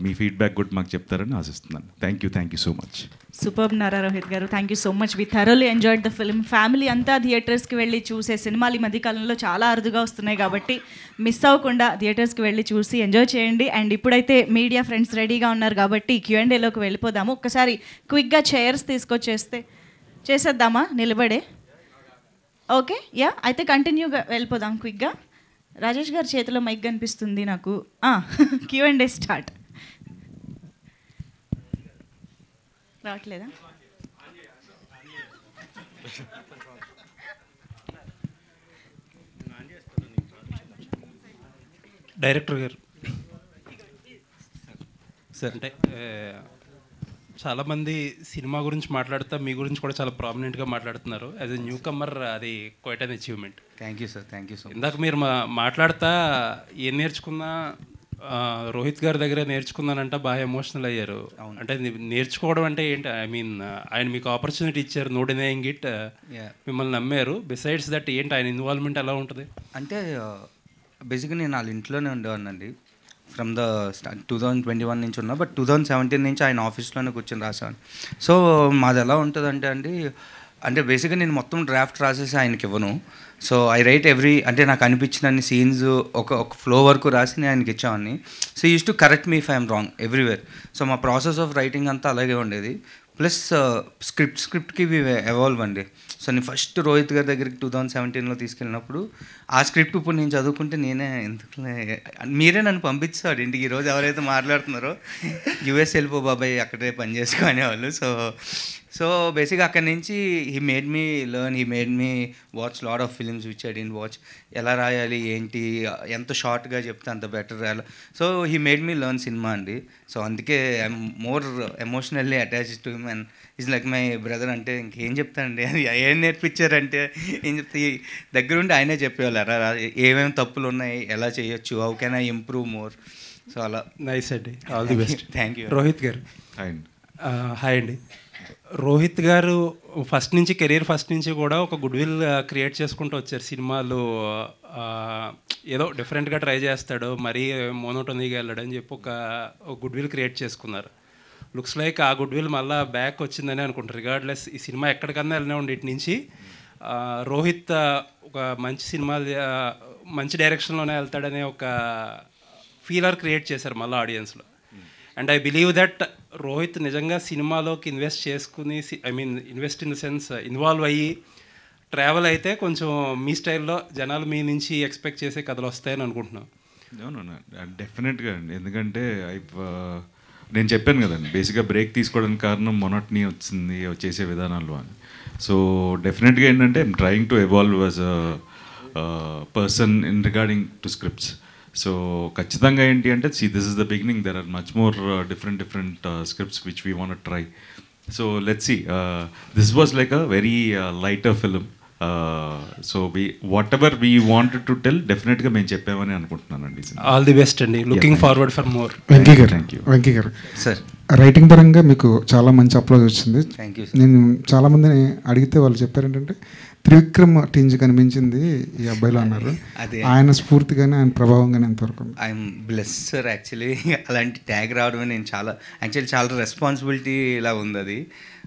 మీ ఫీడ్బ్యాక్ కూడా మాకు చెప్తారని ఆశిస్తున్నాను. Thank you so much. Super Nara Rohit garu, thank you so much. We thoroughly enjoyed the film. Family అంతా థియేటర్స్కి వెళ్ళి చూసే సినిమాలు ఈ మధ్యకాలంలో చాలా అరుదుగా వస్తున్నాయి కాబట్టి మిస్ అవ్వకుండా థియేటర్స్కి వెళ్ళి చూసి ఎంజాయ్ చేయండి. అండ్ ఇప్పుడైతే మీడియా ఫ్రెండ్స్ రెడీగా ఉన్నారు కాబట్టి Q&Aలోకి వెళ్ళిపోదాము. ఒక్కసారి క్విక్గా చైర్స్ చేసేద్దామా నిలబడే? ఓకే, యా, అయితే కంటిన్యూగా వెళ్ళిపోదాం క్విక్గా. రాజేష్ గారి చేతిలో మైక్ కనిపిస్తుంది నాకు. Q&A start. రావట్లేదా? డైరెక్టర్ గారు సార్, అంటే చాలామంది సినిమా గురించి మాట్లాడుతా మీ గురించి కూడా చాలా ప్రామినెంట్గా మాట్లాడుతున్నారు. యాజ్ ఎ న్యూ కమ్మర్ అది quiet an achievement. Thank you sir, thank you so much. ఇందాక మీరు మాట్లాడుతా ఏం నేర్చుకున్నా రోహిత్ గారి దగ్గర నేర్చుకున్నానంట, బాగా ఎమోషనల్ అయ్యారు. అంటే నేర్చుకోవడం అంటే ఏంటి, ఐ మీన్ ఆయన మీకు ఆపర్చునిటీ ఇచ్చారు, నో డినయింగ్ ఇట్, మిమ్మల్ని నమ్మారు. బిసైడ్స్ దట్ ఏంటి ఆయన ఇన్వాల్వ్మెంట్ ఎలా ఉంటుంది? అంటే బేసిక్గా నేను వాళ్ళ ఇంట్లోనే ఉండేవాడినండి ఫ్రమ్ ద 2021 నుంచి ఉన్నా, బట్ 2017 నుంచి ఆయన ఆఫీస్లోనే కూర్చొని రాశాను. సో మాది ఎలా ఉంటుందంటే అంటే బేసిక్గా నేను మొత్తం డ్రాఫ్ట్ రాసేసి ఆయనకి ఇవ్వను. సో ఐ రైట్ అంటే నాకు అనిపించిన సీన్స్ ఒక ఫ్లో వరకు రాసి నేను ఆయనకి ఇచ్చామని. So use to correct me if I'm wrong everywhere. So మా ప్రాసెస్ ఆఫ్ రైటింగ్ అంతా అలాగే ఉండేది. ప్లస్ స్క్రిప్ట్కి ఎవాల్వ్ అండి. సో నేను ఫస్ట్ రోహిత్ గారి దగ్గరికి 2017లో తీసుకెళ్ళినప్పుడు ఆ స్క్రిప్ట్ ఇప్పుడు నేను చదువుకుంటే నేనే ఎందుకులే, మీరే నన్ను పంపించాడు ఇంటికి. ఈరోజు ఎవరైతే మాట్లాడుతున్నారో యూఎస్ వెళ్ళిపో బాబాయ్ అక్కడే పని చేసుకునేవాళ్ళు. సో బేసిక్గా అక్కడి నుంచి he made me learn, he made me watch lot of films which I didn't watch. ఎలా రాయాలి ఏంటి, ఎంత షార్ట్గా చెప్తే అంత బెటర్ రాయాలి. So he made me learn cinema అండి. సో అందుకే I'm more emotionally attached to him and is like my brother. అంటే ఇంకేం చెప్తానండి, అది ఏం నేర్పించారంటే ఏం చెప్తే దగ్గరుండి ఆయనే చెప్పేవాళ్ళు, ఏమేమి తప్పులు ఉన్నాయి, ఎలా చేయొచ్చు, how can I improve more. So అలా. నైస్ అండి, all the best. Thank you. Rohit గారు. హాయ్ అండి. రోహిత్ గారు కెరీర్ ఫస్ట్ నుంచి కూడా ఒక గుడ్ విల్ క్రియేట్ చేసుకుంటూ వచ్చారు. సినిమాలు ఏదో డిఫరెంట్గా ట్రై చేస్తాడు, మరీ మోనోటోనీగా వెళ్ళడని చెప్పి ఒక గుడ్ విల్ క్రియేట్ చేసుకున్నారు. లుక్స్ లైక్ ఆ గుడ్ విల్ మళ్ళీ బ్యాక్ వచ్చిందని అనుకుంటారు. రిగార్డ్లెస్ ఈ సినిమా ఎక్కడికన్నా వెళ్ళినా ఉండి ఇటు నుంచి రోహిత్ ఒక మంచి సినిమా మంచి డైరెక్షన్లోనే వెళ్తాడనే ఒక ఫీలర్ క్రియేట్ చేశారు మళ్ళీ ఆడియన్స్లో. And I believe that Rohit నిజంగా సినిమాలోకి ఇన్వెస్ట్ చేసుకుని, I mean invest in the sense involve అయ్యి ట్రావెల్ అయితే కొంచెం మీ స్టైల్లో జనాలు మీ నుంచి ఎక్స్పెక్ట్ చేసే కథలు వస్తాయని అనుకుంటున్నాను. డెఫినెట్గా అండి. ఎందుకంటే నేను చెప్పాను కదండి, బేసిక్గా బ్రేక్ తీసుకోవడానికి కారణం మొనోటనీ వచ్చింది చేసే విధానాలు అని. సో డెఫినెట్గా ఏంటంటే I'm trying to evolve as a person in regarding to scripts. So ఖచ్చితంగా ఏంటి అంటే this is the beginning, there are much more different scripts which we want try. So let's see, this was like a very lighter film. So whatever we wanted to tell డెఫినెట్గా మేము చెప్పామని అనుకుంటున్నానండి. All the best అండి, looking forward for more. Venky garu, thank you. Venky గారు sir, writing పరంగా మీకు చాలా మంచి అప్లోజ్ వచ్చింది. Thank you. నేను చాలామందిని అడిగితే వాళ్ళు చెప్పారు ఏంటంటే త్రివిక్రమ్ టింజ్ కనిపించింది ఈ అబ్బాయిలో అన్నారు. ఆయన స్ఫూర్తి కానీ ఆయన ప్రభావం కానీ ఎంతవరకు? I'm bless sir. యాక్చువల్లీ అలాంటి ట్యాగ్ రావడమే నేను చాలా రెస్పాన్సిబిలిటీ ఇలా ఉంది అది.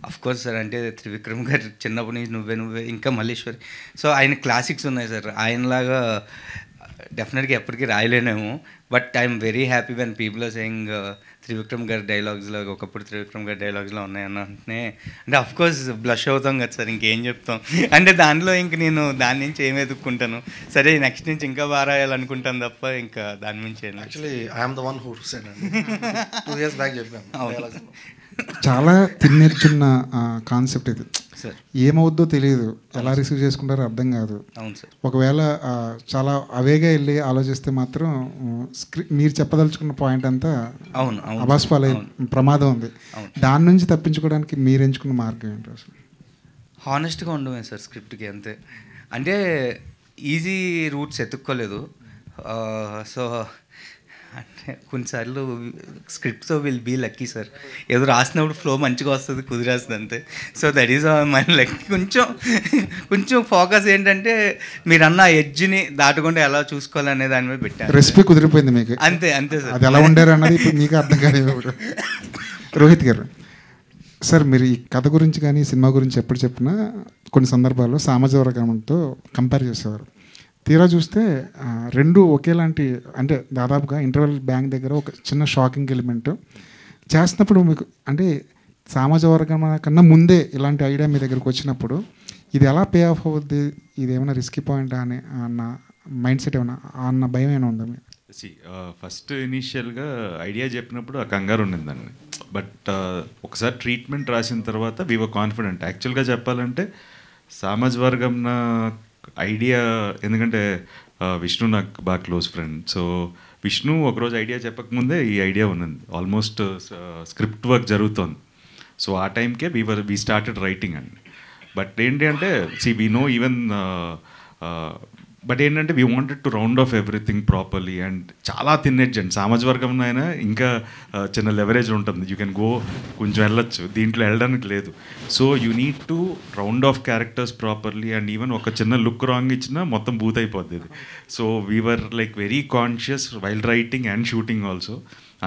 అఫ్ కోర్స్ సార్, అంటే త్రివిక్రమ్ గారు చిన్నప్పటి నుంచి నువ్వే ఇంకా మల్లేశ్వరి, సో ఆయన క్లాసిక్స్ ఉన్నాయి సార్. ఆయనలాగా డెఫినెట్గా ఎప్పటికీ రాయలేనేమో, but I'm very happy when people are saying Trivikram garu డైలాగ్స్లో ఒకప్పుడు త్రివిక్రమ్ గారి డైలాగ్స్లో ఉన్నాయన్న అంటే అఫ్కోర్స్ బ్లష్ అవుతాం కదా సార్, ఇంకేం చెప్తాం. అంటే దానిలో ఇంక నేను దాని నుంచి ఏం ఎదుక్కుంటాను, సరే నెక్స్ట్ నుంచి ఇంకా బాగా రాయాలనుకుంటాను తప్ప ఇంకా దాని నుంచి. Actually I'm the one who said అండి, 2 years బ్యాక్ చెప్పాను. చాలా తిన్నేర్చున్న కాన్సెప్ట్ ఇది. ఏమవుద్దో తెలియదు, ఎలా రిసీవ్ చేసుకుంటారో అర్థం కాదు. ఒకవేళ చాలా అవేగా వెళ్ళి ఆలోచిస్తే మాత్రం మీరు చెప్పదలుచుకున్న పాయింట్ అంతా అబాస్పాలే ప్రమాదం ఉంది. దాని నుంచి తప్పించుకోవడానికి మీరు ఎంచుకున్న మార్గం ఏంటి అసలు? హానెస్ట్గా ఉండమే సార్ స్క్రిప్ట్కి, అంతే. అంటే ఈజీ రూట్స్ ఎత్తుక్కోలేదు. సో అంటే కొన్నిసార్లు స్క్రిప్ట్తో విల్ బీ లక్కీ సార్. ఏదో రాసినప్పుడు ఫ్లో మంచిగా వస్తుంది, కుదిరేస్తుంది అంతే. So that is my luck. కొంచెం ఫోకస్ ఏంటంటే మీరు అన్న ఎడ్జ్ని దాటకుండా ఎలా చూసుకోవాలనే దాని మీద పెట్టాను. రెసిపీ కుదిరిపోయింది మీకు, అంతే సార్. అది ఎలా ఉండారు అన్నది ఇప్పుడు మీకు అర్థం కాలేదు. రోహిత్ గారు సార్, మీరు ఈ కథ గురించి కానీ సినిమా గురించి ఎప్పుడు చెప్పినా కొన్ని సందర్భాల్లో సామాజిక వర్గంతో కంపేర్ చేసేవారు. తీరా చూస్తే రెండు ఒకేలాంటి, అంటే దాదాపుగా ఇంటర్వెల్ బ్యాంక్ దగ్గర ఒక చిన్న షాకింగ్ ఎలిమెంట్ చేస్తున్నప్పుడు మీకు అంటే సామాజిక వర్గం కన్నా ముందే ఇలాంటి ఐడియా మీ దగ్గరకు వచ్చినప్పుడు ఇది ఎలా పే ఆఫ్ అవుద్ది, ఇది ఏమైనా రిస్కీ పాయింట్ అని అన్న మైండ్ సెట్ ఏమైనా అన్న భయం ఏమైనా ఉందా మీకు? ఫస్ట్ ఇనీషియల్గా ఐడియా చెప్పినప్పుడు ఆ కంగారు ఉండిందండి. బట్ ఒకసారి ట్రీట్మెంట్ రాసిన తర్వాత వీ వర్ కాన్ఫిడెంట్. యాక్చువల్గా చెప్పాలంటే సామాజిక వర్గం నా ఐడియా, ఎందుకంటే విష్ణు నాకు బాగా క్లోజ్ ఫ్రెండ్. సో విష్ణు ఒకరోజు ఐడియా చెప్పకముందే ఈ ఐడియా ఉన్నది. ఆల్మోస్ట్ స్క్రిప్ట్ వర్క్ జరుగుతోంది. సో ఆ టైంకే వీ స్టార్టెడ్ రైటింగ్ అండి. బట్ ఏంటి అంటే వీ నో ఈవెన్ బట్ ఏంటంటే we wanted to round of everything properly and చాలా తిన్నెడ్జ్ అండి. సామాజిక వర్గంలో అయినా ఇంకా చిన్న లెవరేజ్ ఉంటుంది, యూ కెన్ గో కొంచెం వెళ్ళొచ్చు, దీంట్లో వెళ్ళడానికి లేదు. So you need to round of characters properly and even ఒక చిన్న లుక్ రాంగ్ ఇచ్చినా మొత్తం బూత్ అయిపోద్ది ఇది. So we're like very conscious while writing and shooting also.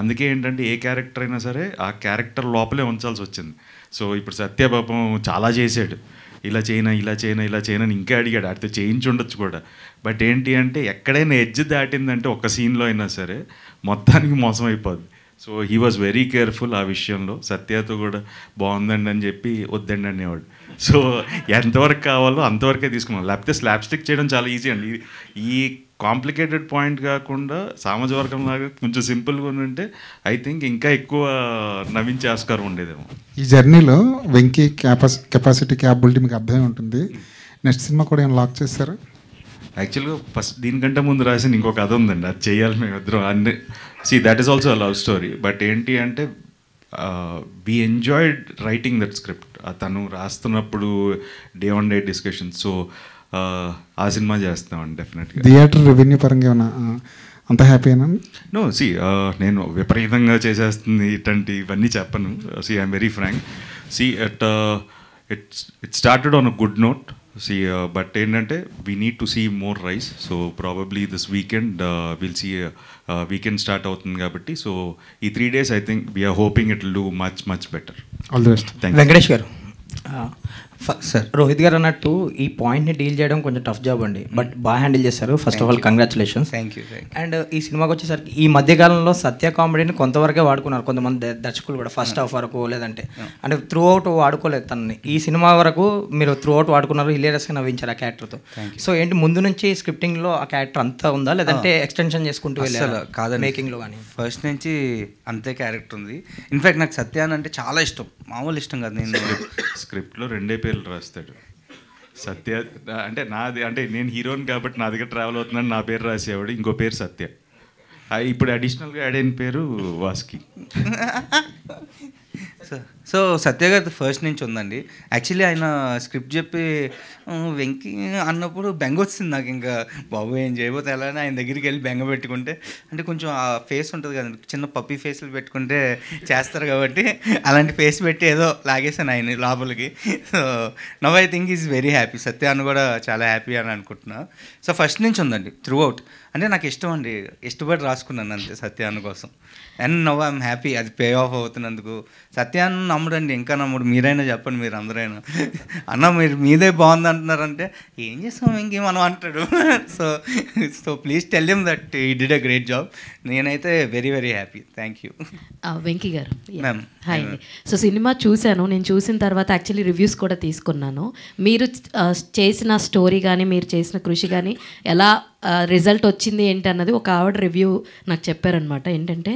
అందుకే ఏంటంటే ఏ క్యారెక్టర్ అయినా సరే ఆ క్యారెక్టర్ లోపలే ఉంచాల్సి వచ్చింది. సో ఇప్పుడు సత్యపాపం చాలా చేశాడు, ఇలా చేయనా అని ఇంకా అడిగాడు, అడిగితే చేయించి ఉండొచ్చు కూడా. బట్ ఏంటి అంటే ఎక్కడైనా ఎడ్జ్ దాటిందంటే ఒక సీన్లో అయినా సరే మొత్తానికి మోసం అయిపోద్ది. So he was very careful ఆ విషయంలో. సత్యతో కూడా బాగుందండి అని చెప్పి వద్దండి అనేవాడు. సో ఎంతవరకు కావాలో అంతవరకే తీసుకున్నాం. లేకపోతే స్లాబ్ స్టిక్ చేయడం చాలా ఈజీ అండి. ఈ కాంప్లికేటెడ్ పాయింట్ కాకుండా సామాజిక వర్గం లాగా కొంచెం సింపుల్గా ఉంటే ఐ థింక్ ఇంకా ఎక్కువ నవ్వించే ఆస్కారం ఉండేదేమో. ఈ జర్నీలో వెంకీ కెపాసిటీ క్యాపబిలిటీ మీకు అర్థమై ఉంటుంది. నెక్స్ట్ సినిమా కూడా ఏమైనా లాక్ చేస్తారా? యాక్చువల్గా ఫస్ట్ దీనికంటే ముందు రాసిన ఇంకో కథ ఉందండి, అది చేయాలి మేమిద్దరం. అన్ని that is also a love story. But ఏంటి అంటే we enjoyed writing that script. తను రాస్తున్నప్పుడు day on day discussion. So ఆ సినిమా చేస్తామండి డెఫినెట్గా. థియేటర్ రెవెన్యూ పరంగా ఏమన్నా అంత హ్యాపీనా? నో నేను విపరీతంగా చేసేస్తుంది ఇవన్నీ చెప్పను. I'm very frank. It started on a good note. But ఏంటంటే we need to see more rise. So probably this weekend will see weekend start అవుతుంది కాబట్టి. సో ఈ 3 days I think we're hoping it will do much better. All the best. Venkatesh garu, sir Rohit గారు అన్నట్టు ఈ పాయింట్ని deal చేయడం కొంచెం టఫ్ జాబ్ అండి, బట్ బాగా హ్యాండిల్ చేశారు. First of all congratulations. Thank you. And ఈ సినిమాకి వచ్చేసరికి ఈ మధ్యకాలంలో సత్య కామెడీని కొంతవరకే వాడుకున్నారు కొంతమంది దర్శకులు కూడా, ఫస్ట్ హాఫ్ వరకు లేదంటే అంటే త్రూ అవుట్ వాడుకోలేదు తనని. ఈ సినిమా వరకు మీరు త్రూ అవుట్ వాడుకున్నారు, హిలేరియస్గా నవ్వించారు ఆ క్యారెక్టర్తో. సో ఏంటి ముందు నుంచి స్క్రిప్టింగ్లో ఆ క్యారెక్టర్ అంతా ఉందా లేదంటే ఎక్స్టెన్షన్ చేసుకుంటూ వెళ్ళారు? కాదండి, మేకింగ్లో కానీ ఫస్ట్ నుంచి అంతే క్యారెక్టర్ ఉంది. ఇన్ఫ్యాక్ట్ నాకు సత్యాన్ అంటే చాలా ఇష్టం, మామూలు ఇష్టం కాదు. నేను స్క్రిప్ట్లో 2 పేర్లు రాస్తాడు సత్య. అంటే నాది అంటే నేను హీరోని కాబట్టి నా దగ్గర ట్రావెల్ అవుతుందని నా పేరు రాసేవాడు, ఇంకో పేరు సత్య. ఇప్పుడు అడిషనల్గా యాడ్ అయిన పేరు వాస్కి. సో సత్య గారి ఫస్ట్ నుంచి ఉందండి. యాక్చువల్లీ ఆయన స్క్రిప్ట్ చెప్పి వెంకీ అన్నప్పుడు బెంగ వచ్చింది నాకు. ఇంకా బాబు ఏం చేయబోతే ఎలా అని ఆయన దగ్గరికి వెళ్ళి బెంగ పెట్టుకుంటే, అంటే కొంచెం ఆ ఫేస్ ఉంటుంది కదండి, చిన్న పప్పీ ఫేస్లు పెట్టుకుంటే చేస్తారు కాబట్టి అలాంటి ఫేస్ పెట్టి ఏదో లాగేసాను ఆయన లోపలికి. So now I think is very happy. Satya అని కూడా చాలా హ్యాపీ అని అనుకుంటున్నా. సో ఫస్ట్ నుంచి ఉందండి త్రూ అవుట్. అంటే నాకు ఇష్టం అండి, ఇష్టపడి రాసుకున్నాను అంతే సత్యాన్ని కోసం. అండ్ నవ్ ఐఎమ్ హ్యాపీ అది పే ఆఫ్ అవుతున్నందుకు. సత్యాన్ని నమ్ముడండి, ఇంకా నమ్ముడు. మీరైనా చెప్పండి, మీరు అందరైనా అన్న మీరు మీదే బాగుంది అంటున్నారంటే ఏం చేస్తాం ఇంకేం మనం అంటాడు. So please tell him that he did a great job. నేనైతే very very happy. Thank you. Venky garu, ma'am. Hi అండి. సో సినిమా చూశాను, నేను చూసిన తర్వాత యాక్చువల్లీ రివ్యూస్ కూడా తీసుకున్నాను. మీరు చేసిన స్టోరీ కానీ మీరు చేసిన కృషి కానీ ఎలా రిజల్ట్ వచ్చింది ఏంటి అన్నది ఒక ఆవిడ రివ్యూ నాకు చెప్పారనమాట. ఏంటంటే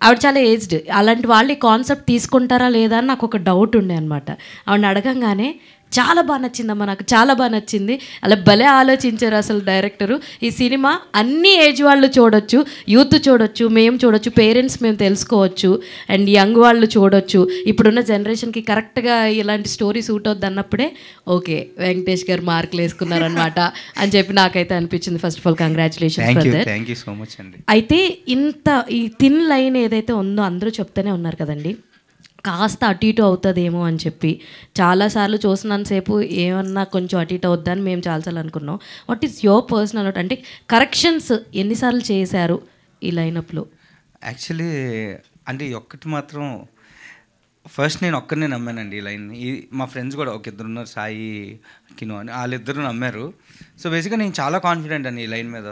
ఆవిడ చాలా ఏజ్డ్, అలాంటి వాళ్ళు ఈ కాన్సెప్ట్ తీసుకుంటారా లేదా అని నాకు ఒక డౌట్ ఉండే అనమాట. ఆవిడని అడగంగానే చాలా బాగా నచ్చిందమ్మా, నాకు చాలా బాగా నచ్చింది, అలా భలే ఆలోచించారు అసలు డైరెక్టరు. ఈ సినిమా అన్ని ఏజ్ వాళ్ళు చూడొచ్చు, యూత్ చూడొచ్చు, మేము చూడొచ్చు, పేరెంట్స్ మేము తెలుసుకోవచ్చు, అండ్ యంగ్ వాళ్ళు చూడొచ్చు. ఇప్పుడున్న జనరేషన్కి కరెక్ట్గా ఇలాంటి స్టోరీ సూట్ అవుద్ది అన్నప్పుడే ఓకే వెంకటేష్ గారు మార్కులు వేసుకున్నారనమాట అని చెప్పి నాకైతే అనిపించింది. First of all congratulations for that. Thank you so much అండి. అయితే ఈ థిన్ లైన్ ఏదైతే ఉందో అందరూ చెప్తూనే ఉన్నారు కదండి, కాస్త అటు ఇటు అవుతుందేమో అని చెప్పి చాలాసార్లు చూసినంతసేపు ఏమన్నా కొంచెం అటు ఇటు అవుద్దని మేము చాలాసార్లు అనుకున్నాం. వాట్ ఈస్ యువర్ పర్సనల్ అంటే కరెక్షన్స్ ఎన్నిసార్లు చేశారు ఈ లైనప్లో? యాక్చువల్లీ అంటే ఒక్కటి మాత్రం ఫస్ట్ నేను ఒక్కరినే నమ్మానండి ఈ లైన్ని. మా ఫ్రెండ్స్ కూడా ఒక ఇద్దరు ఉన్నారు, సాయి కిను అని, వాళ్ళిద్దరు నమ్మారు. సో బేసిక్గా నేను చాలా కాన్ఫిడెంట్ అండి ఈ లైన్ మీద.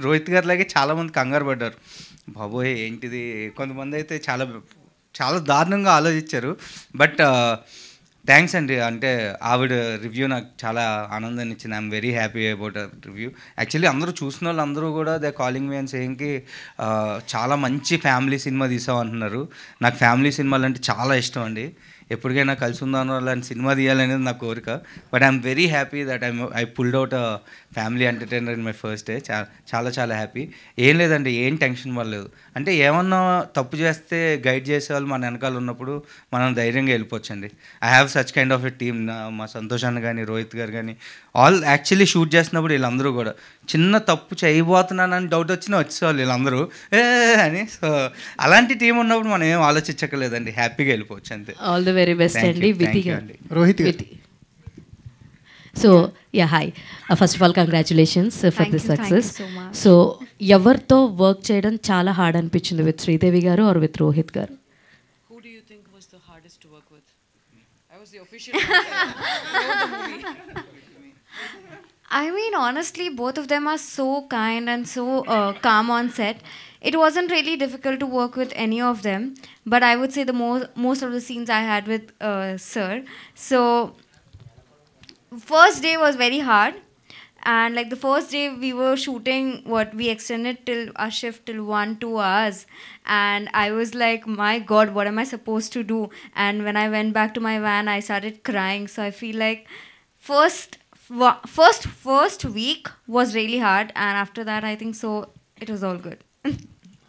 రోహిత్ గారి లాగే చాలామంది కంగారు పడ్డారు, బాబోయ్ ఏంటిది. కొంతమంది అయితే చాలా చాలా దారుణంగా ఆలోచించారు. బట్ థ్యాంక్స్ అండి, అంటే ఆవిడ రివ్యూ నాకు చాలా ఆనందాన్ని ఇచ్చింది. I'm very happy about review. Actually అందరూ చూసిన వాళ్ళు అందరూ కూడా దే కాలింగ్ మీ అండ్ సేయింగ్కి చాలా మంచి ఫ్యామిలీ సినిమా తీసావు అంటున్నారు. నాకు ఫ్యామిలీ సినిమాలు అంటే చాలా ఇష్టం అండి. ఎప్పటికైనా కలిసి ఉందాను అలాంటి సినిమా తీయాలనేది నా కోరిక. But I'm very happy that I pulled out family entertainer in my first day. చాలా చాలా హ్యాపీ. ఏం లేదండి, ఏం టెన్షన్ పడలేదు. అంటే ఏమన్నా తప్పు చేస్తే గైడ్ చేసేవాళ్ళు మన వెనకాల ఉన్నప్పుడు మనం ధైర్యంగా వెళ్ళిపోవచ్చండి. I have such kind of a team. మా సంతోష్ అన్న కానీ, రోహిత్ గారు కానీ, ఆల్ యాక్చువల్లీ షూట్ చేసినప్పుడు వీళ్ళందరూ కూడా చిన్న తప్పు చేయబోతున్నానని డౌట్ వచ్చినా వచ్చేవాళ్ళు వీళ్ళందరూ అని. సో అలాంటి టీం ఉన్నప్పుడు మనం ఏం ఆలోచించక్కర్లేదండి, హ్యాపీగా వెళ్ళిపోవచ్చు అంతే. ఆల్ ది వెరీ బెస్ట్ అండి. వితి గారు, Rohit so yeah hi, first of all congratulations for this success. So ఎవరితో వర్క్ చేయడం చాలా హార్డ్ అనిపించింది, విత్ శ్రీదేవి గారు ఆర్ విత్ రోహిత్ గారు? Who do you think was the hardest to work with? I was the official. I mean, honestly, both of them are so kind and so calm on set. It wasn't really difficult to work with any of them, but I would say the most of the scenes I had with Sir. So, first day was very hard, and like the first day we were shooting, we extended till our shift till 1-2 hours, and I was like, my God, what am I supposed to do? And when I went back to my van, I started crying. So I feel like first week was really hard, and after that I think so it was all good.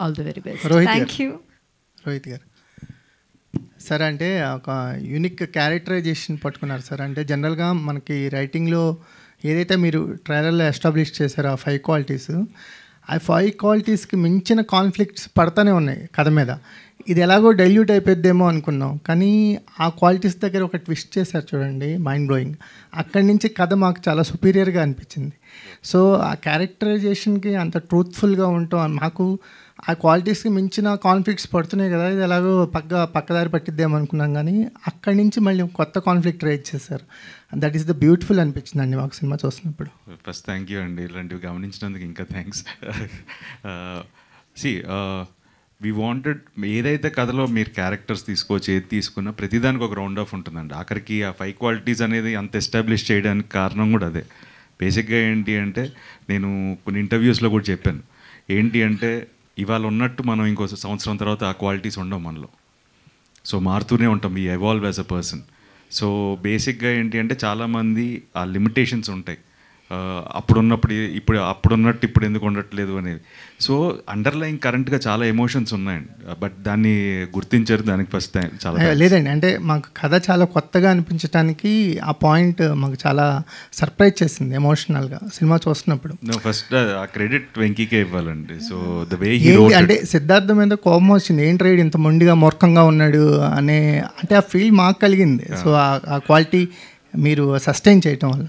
All the very best. Thank you. Rohit గారు sir, అంటే ఒక unique characterisation పట్టుకున్నారు sir. అంటే జనరల్గా మనకి రైటింగ్లో ఏదైతే మీరు ట్రైలర్లో ఎస్టాబ్లిష్ చేశారో ఆ 5 క్వాలిటీస్, ఆ 5 క్వాలిటీస్కి మించిన కాన్ఫ్లిక్ట్స్ పడతానే ఉన్నాయి కథ మీద. ఇది ఎలాగో డైల్యూట్ అయిపోద్దేమో అనుకున్నాం, కానీ ఆ క్వాలిటీస్ దగ్గర ఒక ట్విస్ట్ చేశారు చూడండి, మైండ్ బ్లోయింగ్. అక్కడి నుంచి కథ మాకు చాలా సుపీరియర్గా అనిపించింది. సో ఆ క్యారెక్టరైజేషన్కి అంత ట్రూత్ఫుల్గా ఉంటాం, మాకు ఆ క్వాలిటీస్కి మించిన కాన్ఫ్లిక్ట్స్ పడుతున్నాయి కదా, ఇది ఎలాగో పక్కదారి పట్టిద్దేమో అనుకున్నాం, కానీ అక్కడి నుంచి మళ్ళీ కొత్త కాన్ఫ్లిక్ట్ రైజ్ చేశారు. దట్ ఈస్ ద బ్యూటిఫుల్ అనిపించింది అండి మాకు సినిమా చూసినప్పుడు. ఫస్ట్ థ్యాంక్ యూ అండి, ఇలాంటివి గమనించినందుకు ఇంకా థ్యాంక్స్. వీ వాంటెడ్ ఏదైతే కథలో మీరు క్యారెక్టర్స్ తీసుకోవచ్చు, ఏది తీసుకున్నా ప్రతిదానికి ఒక రౌండ్ ఆఫ్ ఉంటుందండి. ఆఖరికి ఆ 5 క్వాలిటీస్ అనేది అంత ఎస్టాబ్లిష్ చేయడానికి కారణం కూడా అదే. బేసిక్గా ఏంటి అంటే, నేను కొన్ని ఇంటర్వ్యూస్లో కూడా చెప్పాను, ఏంటి అంటే ఇవాళ ఉన్నట్టు మనం ఇంకో సంవత్సరం తర్వాత ఆ క్వాలిటీస్ ఉండవు మనలో. సో మారుతూనే ఉంటాం, we evolve as a person. So బేసిక్గా ఏంటి అంటే చాలామంది ఆ లిమిటేషన్స్ ఉంటాయి, అప్పుడున్నట్టు ఇప్పుడు ఎందుకు ఉండట్లేదు అనేది. సో అండర్లైన్ కరెంట్గా చాలా ఎమోషన్స్ ఉన్నాయండి, బట్ దాన్ని గుర్తించారు. దానికి ఫస్ట్ టైం చాలా లేదండి, అంటే మాకు కథ చాలా కొత్తగా అనిపించడానికి ఆ పాయింట్ మాకు చాలా సర్ప్రైజ్ చేసింది ఎమోషనల్గా సినిమా చూస్తున్నప్పుడు. ఫస్ట్ ఆ క్రెడిట్ వెంకీకే ఇవ్వాలండి. సో ద వే అంటే సిద్ధార్థ మీద కోపం వచ్చింది, ఏంటి రైడ్ ఇంత మొండిగా మూర్ఖంగా ఉన్నాడు అనే, అంటే ఆ ఫీల్ మాకు కలిగింది. సో ఆ క్వాలిటీ మీరు సస్టైన్ చేయటం వల్ల.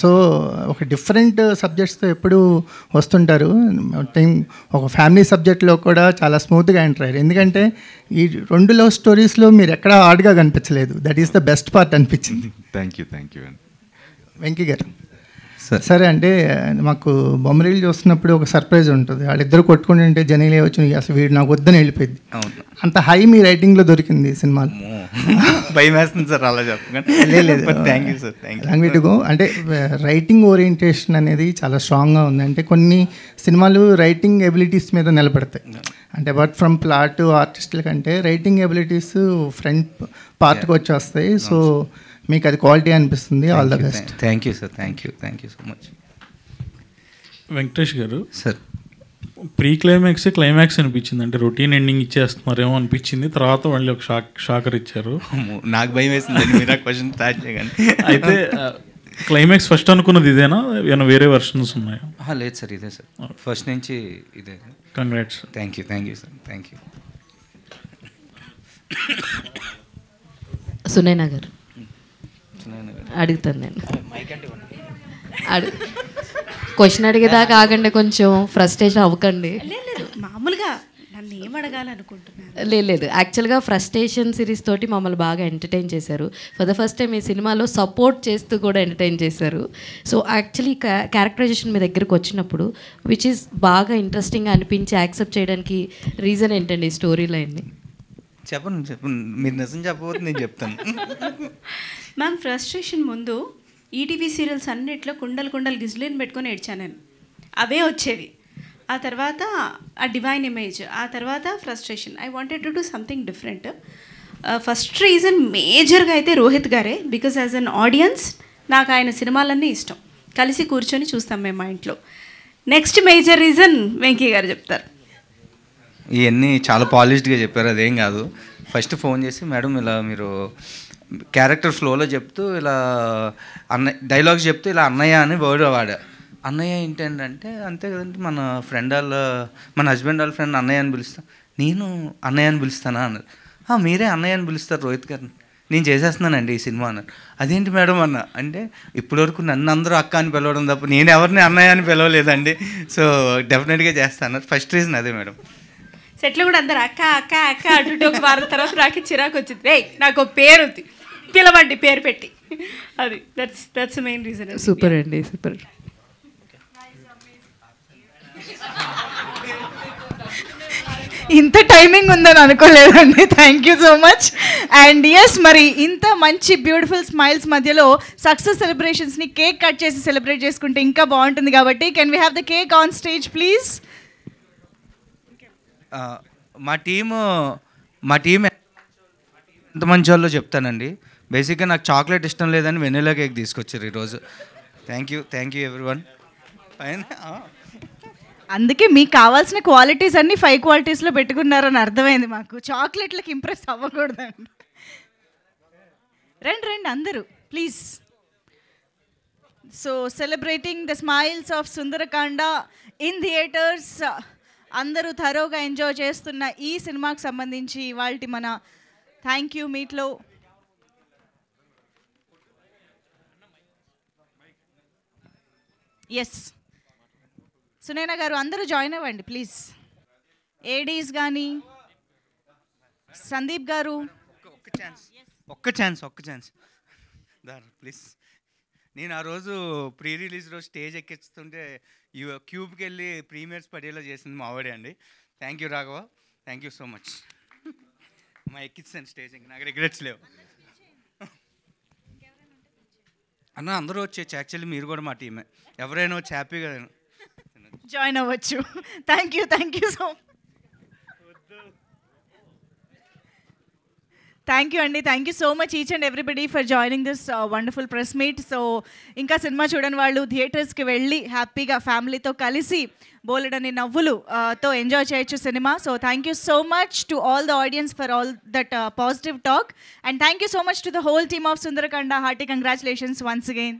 సో ఒక డిఫరెంట్ సబ్జెక్ట్స్తో ఎప్పుడు వస్తుంటారు, ఒక ఫ్యామిలీ సబ్జెక్ట్లో కూడా చాలా స్మూత్గా ఎంటర్ అయ్యారు. ఎందుకంటే ఈ 2 లవ్ స్టోరీస్లో మీరు ఎక్కడ హార్డ్గా కనిపించలేదు, that is the best part అనిపించింది. థ్యాంక్ యూ అండి. వెంకీ గారు సరే, అంటే మాకు బొమ్మరీలు చూస్తున్నప్పుడు ఒక సర్ప్రైజ్ ఉంటుంది, వాళ్ళిద్దరు కొట్టుకుంటుంటే జనీలే వచ్చి అసలు వీడు నాకు వద్దని వెళ్ళిపోయింది. అంత హై మీ రైటింగ్లో దొరికింది సినిమాలో. భయం వేస్తుంది సార్ అలా చెప్పండి. లేదు, thank you sir, thank you. Go అంటే రైటింగ్ ఓరియంటేషన్ అనేది చాలా స్ట్రాంగ్గా ఉంది. అంటే కొన్ని సినిమాలు రైటింగ్ ఎబిలిటీస్ మీద నిలబడతాయి, అంటే బట్ ఫ్రమ్ ప్లాట్ ఆర్టిస్టుల కంటే రైటింగ్ ఎబిలిటీస్ ఫ్రంట్ పార్ట్కి వచ్చి వస్తాయి. సో మీకు అది క్వాలిటీ అనిపిస్తుంది. All the best. Thank you sir, thank you so much. Venkatesh garu sir, pre climax అనిపించింది, అంటే రొటీన్ ఎండింగ్ ఇచ్చేస్తున్నారేమో అనిపించింది. తర్వాత వాళ్ళు ఒక షాకర్ ఇచ్చారు, నాకు భయం వేసింది మీరు క్వశ్చన్ స్టార్ట్ చేయగానే. అయితే క్లైమాక్స్ ఫస్ట్ అనుకున్నది ఇదేనా, ఏమైనా వేరే వర్షన్స్ ఉన్నాయా? లేదు సార్, ఇదే సార్, ఫస్ట్ నుంచి ఇదే. Congrats. Thank you sir, thank you. Sunaina గారు అడుగుతాను నేను. క్వశ్చన్ అడిగేదాకా ఆగండి, కొంచెం ఫ్రస్ట్రేషన్ అవ్వకండి. లేదు, మామూలుగా నన్ను ఏం అడగాలనుకుంటున్నాను. లేదు, యాక్చువల్గా ఫ్రస్ట్రేషన్ సిరీస్ తోటి మమ్మల్ని బాగా ఎంటర్టైన్ చేశారు. ఫర్ ద ఫస్ట్ టైం ఈ సినిమాలో సపోర్ట్ చేస్తూ కూడా ఎంటర్టైన్ చేశారు. సో యాక్చువల్లీ క్యారెక్టరైజేషన్ మీ దగ్గరకు వచ్చినప్పుడు విచ్ ఈస్ బాగా ఇంట్రెస్టింగ్గా అనిపించి యాక్సెప్ట్ చేయడానికి రీజన్ ఏంటండి ఈ స్టోరీ లైన్ని? చెప్పండి, మీరు నిజం చెప్పబోతే నేను చెప్తాను. మ్యామ్, ఫ్రస్ట్రేషన్ ముందు ఈటీవీ సీరియల్స్ అన్నిట్లో కుండలు గిజ్లీని పెట్టుకొని ఏడ్చాను నేను, అవే వచ్చేవి. ఆ తర్వాత ఆ డివైన్ ఇమేజ్, ఆ తర్వాత frustration. I wanted to do something different. First reason మేజర్గా అయితే రోహిత్ గారే, బికాజ్ యాజ్ అన్ ఆడియన్స్ నాకు ఆయన సినిమాలన్నీ ఇష్టం, కలిసి కూర్చొని చూస్తాం మేము మా ఇంట్లో. నెక్స్ట్ మేజర్ రీజన్ వెంకీ గారు చెప్తారు. ఇవన్నీ చాలా పాలిష్డ్గా చెప్పారు, అదేం కాదు. ఫస్ట్ ఫోన్ చేసి మేడం ఇలా మీరు క్యారెక్టర్ ఫ్లోలో చెప్తూ ఇలా డైలాగ్స్ చెప్తూ ఇలా అన్నయ్య అని వర్డ్ వాడా. అన్నయ్య ఏంటంటే అంతే కదండి, మన ఫ్రెండ్ మన హస్బెండ్ వాళ్ళ ఫ్రెండ్ అన్నయ్య అని పిలుస్తా, నేను అన్నయ్య అని పిలుస్తానా అన్నారు. మీరే అన్నయ్య అని పిలుస్తారు రోహిత్ గారిని, నేను చేసేస్తున్నానండి ఈ సినిమా అన్నారు. అదేంటి మేడం అన్న అంటే, ఇప్పటివరకు నన్ను అందరూ అక్క అని పిలవడం తప్ప నేను ఎవరిని అన్నయ్య అని పిలవలేదండి, సో డెఫినెట్గా చేస్తాను. ఫస్ట్ రీజన్ అదే మేడం. సెట్లో కూడా అందరు అక్క అక్క అక్క అటు ఒక వారం తర్వాత నాకు చిరాకు వచ్చింది, రే నాకు ఒక పేరు ఉంది పిలవండి పేరు పెట్టి, అది దట్స్ మెయిన్ రీజన్. సూపర్ అండి, సూపర్. ఇంత టైమింగ్ ఉందని అనుకోలేదండి. Thank you so much. And yes, మరి ఇంత మంచి బ్యూటిఫుల్ స్మైల్స్ మధ్యలో సక్సెస్ సెలబ్రేషన్స్ని కేక్ కట్ చేసి సెలబ్రేట్ చేసుకుంటే ఇంకా బాగుంటుంది కాబట్టి can we have the cake on stage please? మా టీం ఎంత మంచి వాళ్ళో చెప్తానండి. బేసిక్గా నాకు చాక్లెట్ ఇష్టం లేదని వెనిలా కేక్ తీసుకొచ్చారు ఈరోజు. Thank you everyone. అందుకే మీకు కావాల్సిన క్వాలిటీస్ అన్నీ 5 క్వాలిటీస్లో పెట్టుకున్నారని అర్థమైంది మాకు. చాక్లెట్లకు ఇంప్రెస్ అవ్వకూడదండి. రండి అందరూ please. So celebrating the smiles of Sundarakanda in theatres. అందరూ థరోగా ఎంజాయ్ చేస్తున్న ఈ సినిమాకి సంబంధించి ఇవాల్టి మన థ్యాంక్ యూ మీట్లో ఎస్ సునైనా గారు అందరూ జాయిన్ అవ్వండి ప్లీజ్. ఏడీస్ కానీ సందీప్ గారు ఒక్క ఛాన్స్ ప్లీజ్. నేను ఆ రోజు ప్రీ రిలీజ్ రోజు స్టేజ్ ఎక్కిస్తుంటే క్యూబ్కి వెళ్ళి ప్రీమియర్స్ పడేలా చేసింది మా ఆవిడే అండి. Thank you Raghava, thank you so much. మా ఎక్కిస్తాను స్టేజ్, నాకు రిగ్రెట్స్ లేవు అన్న. అందరూ వచ్చేచ్చు, యాక్చువల్లీ మీరు కూడా మా టీమే, ఎవరైనా వచ్చి హ్యాపీగా జాయిన్ అవ్వచ్చు. Thank you so much. Thank you అండి. Thank you so much each and everybody for joining this wonderful press meet. So ఇంకా సినిమా చూడని వాళ్ళు థియేటర్స్కి వెళ్ళి హ్యాపీగా ఫ్యామిలీతో కలిసి బోలెడని నవ్వులుతో ఎంజాయ్ చేయొచ్చు సినిమా. So thank you so much to all the audience for all that positive talk, and thank you so much to the whole team of Sundarakanda. Hearty congratulations once again.